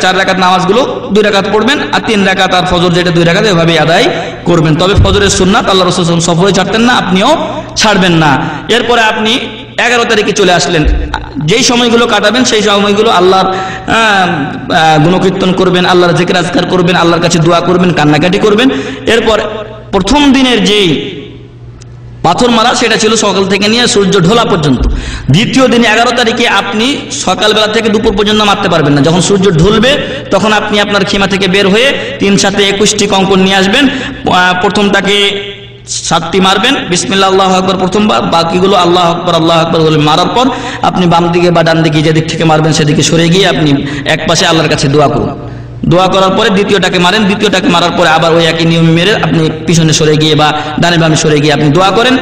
4 রাকাত নামাজগুলো 2 রাকাত পড়বেন, আর 3 রাকাত আর ফজর যেটা 2 রাকাত, এভাবে আদায় করবেন। তবে ফজরের সুন্নাত আল্লাহ রাসূল সফরে ছাড়তেন না, আপনিও ছাড়বেন না। এরপরে আপনি 11 তারিখে চলে আসলেন। যেই সময়গুলো কাটাবেন সেই সময়গুলো আল্লাহর গুণকীর্তন করবেন, আল্লাহর জিকির আজকার করবেন, আল্লাহর কাছে দোয়া করবেন, কান্নাকাটি করবেন। এরপর প্রথম দিনের যেই পাথর মারা সেটা ছিল সকাল থেকে নিয়ে সূর্য ঢোলা পর্যন্ত। দ্বিতীয় দিনে 11 তারিখে আপনি সকালবেলা থেকে দুপুর পর্যন্ত মারতে পারবেন না। যখন সূর্য ঢলবে তখন আপনি আপনার খিমা থেকে বের হয়ে 3 7 21টি কঙ্কর নিয়ে আসবেন। প্রথমটাকে 7টি মারবেন, বিসমিল্লাহ আল্লাহু আকবার প্রথমবার, বাকিগুলো আল্লাহু আকবার বলে মারার পর আপনি বাম দিকে বা ডান দিকে যেদিক থেকে মারবেন সেদিকে সরে গিয়ে আপনি এক পাশে আল্লাহর কাছে দোয়া করুন। দোয়া করার পরে দ্বিতীয়টাকে মারেন, দ্বিতীয়টাকে মারার পরে আবার ওই একই নিয়ম মেরে আপনি পিছনে সরে গিয়ে বা ডানে বামে সরে গিয়ে আপনি দোয়া করেন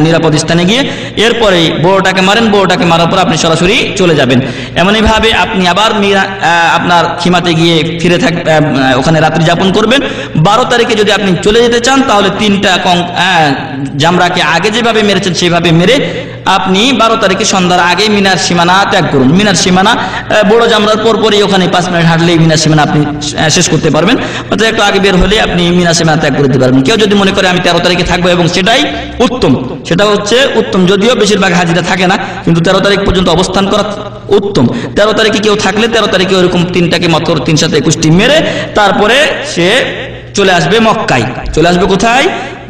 নিরাপদ স্থানে গিয়ে। এরপরে বড়টাকে মারেন, বড়টাকে মারার পর আপনি সরাসরি চলে যাবেন। এমনইভাবে আপনি আবার আপনার খিমাতে গিয়ে ফিরে ওখানে রাত্রি যাপন করবেন। 12 তারিখে যদি আপনি চলে যেতে চান তাহলে 3টা জামরাকে আগে যেভাবে মেরেছেন সেভাবে মেরে আপনি 12 তারিখে সন্ধ্যার আগে মিনার সীমানা ত্যাগ করুন। মিনার সীমানা বড় জামরার পরপরই ওখানে 5 মিনিট হাঁটলেই মিনার সীমানা আপনি শেষ করতে পারবেন, অর্থাৎ একটু আগে বের হলে আপনি মিনার সীমানা ত্যাগ করতে পারবেন। কেউ যদি মনে করে আমি 13 তারিখে থাকবো এবং সেটাই উত্তম, সেটা হচ্ছে উত্তম, যদিও বেশিরভাগ হাজিরা থাকে না, কিন্তু 13 তারিখ পর্যন্ত অবস্থান করা উত্তম। 13 তারিখে কেউ থাকলে 13 তারিখে ওরকম 3টাকে মাত্র 3 সাথে 21টি মেরে তারপরে সে চলে আসবে মক্কায়। চলে আসবে কোথায়?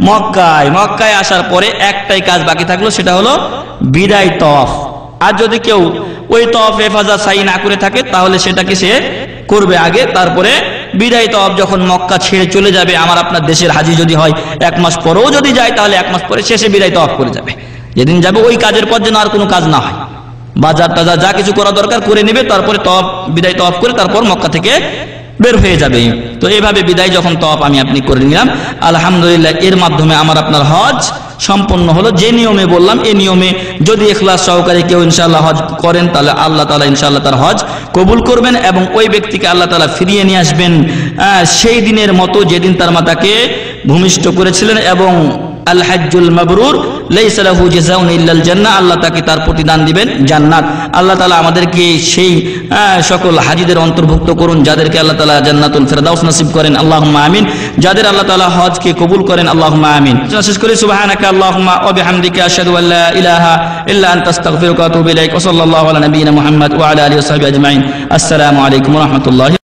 মক্কায়। মক্কায় আসার পরে একটাই কাজ বাকি থাকলো, সেটা হলো বিদায় তওয়াফ। আর যদি কেউ ওই তওয়াফে ইফাজা সাই না করে থাকে তাহলে সেটাকে সে করবে আগে, তারপরে বিদায় তওয়াফ যখন মক্কা ছেড়ে চলে যাবে, আমার আপনার দেশের হাজি যদি হয় 1 মাস পরেও যদি যায় তাহলে 1 মাস পরে শেষে বিদায় তওয়াফ করে যাবে। যেদিন যাবে ওই কাজের পর যেন আর কোনো কাজ না হয়, বাজার টাজার যা কিছু করা দরকার করে নেবে, তারপরে বিদায় তওয়াফ করে তারপর মক্কা থেকে বের হয়ে যাবে। তো এইভাবে বিদায় যখন তওয়াফ আমি আপনি করে নিলাম, আলহামদুলিল্লাহ, এর মাধ্যমে আমার আপনার হজ সম্পন্ন হলো। যে নিয়মে বললাম এই নিয়মে যদি ইখলাস সহকারে কেউ ইনশাআল্লাহ হজ করেন তাহলে আল্লাহ তাআলা ইনশাআল্লাহ তার হজ কবুল করবেন এবং ওই ব্যক্তিকে আল্লাহ তাআলা ফিরিয়ে নিয়ে আসবেন সেই দিনের মতো যেদিন তার মাতাকে ভূমিষ্ঠ করেছিলেন। এবং আল হাজ্জুল মাবরুর লাইসা লাহু জাযাউন ইল্লাল জান্নাহ, আল্লাহ তাকে তার প্রতিদান দিবেন জান্নাত। আল্লাহ তাআলা আমাদেরকে সেই সকল হাজীদের অন্তর্ভুক্ত করুন যাদেরকে আল্লাহ তাআলা জান্নাতুল ফিরদাউস নসিব করেন, আল্লাহুম্মা আমিন। যাদের আল্লাহ তাআলা হজকে কবুল করেন, আল্লাহুম্মা আমিন। শেষ করি, সুবহানাকা আল্লাহুম্মা ওয়া বিহামদিকা আশহাদু আল্লা ইলাহা ইল্লা আনতা আস্তাগফিরুকা ওয়া আতুবু ইলাইক। ওয়া সাল্লাল্লাহু আলা নাবিয়িনা মুহাম্মদ ওয়া আলা আলিহি ওয়া সাহবিহি আজমাইন। আসসালামু আলাইকুম ওয়া রাহমাতুল্লাহি।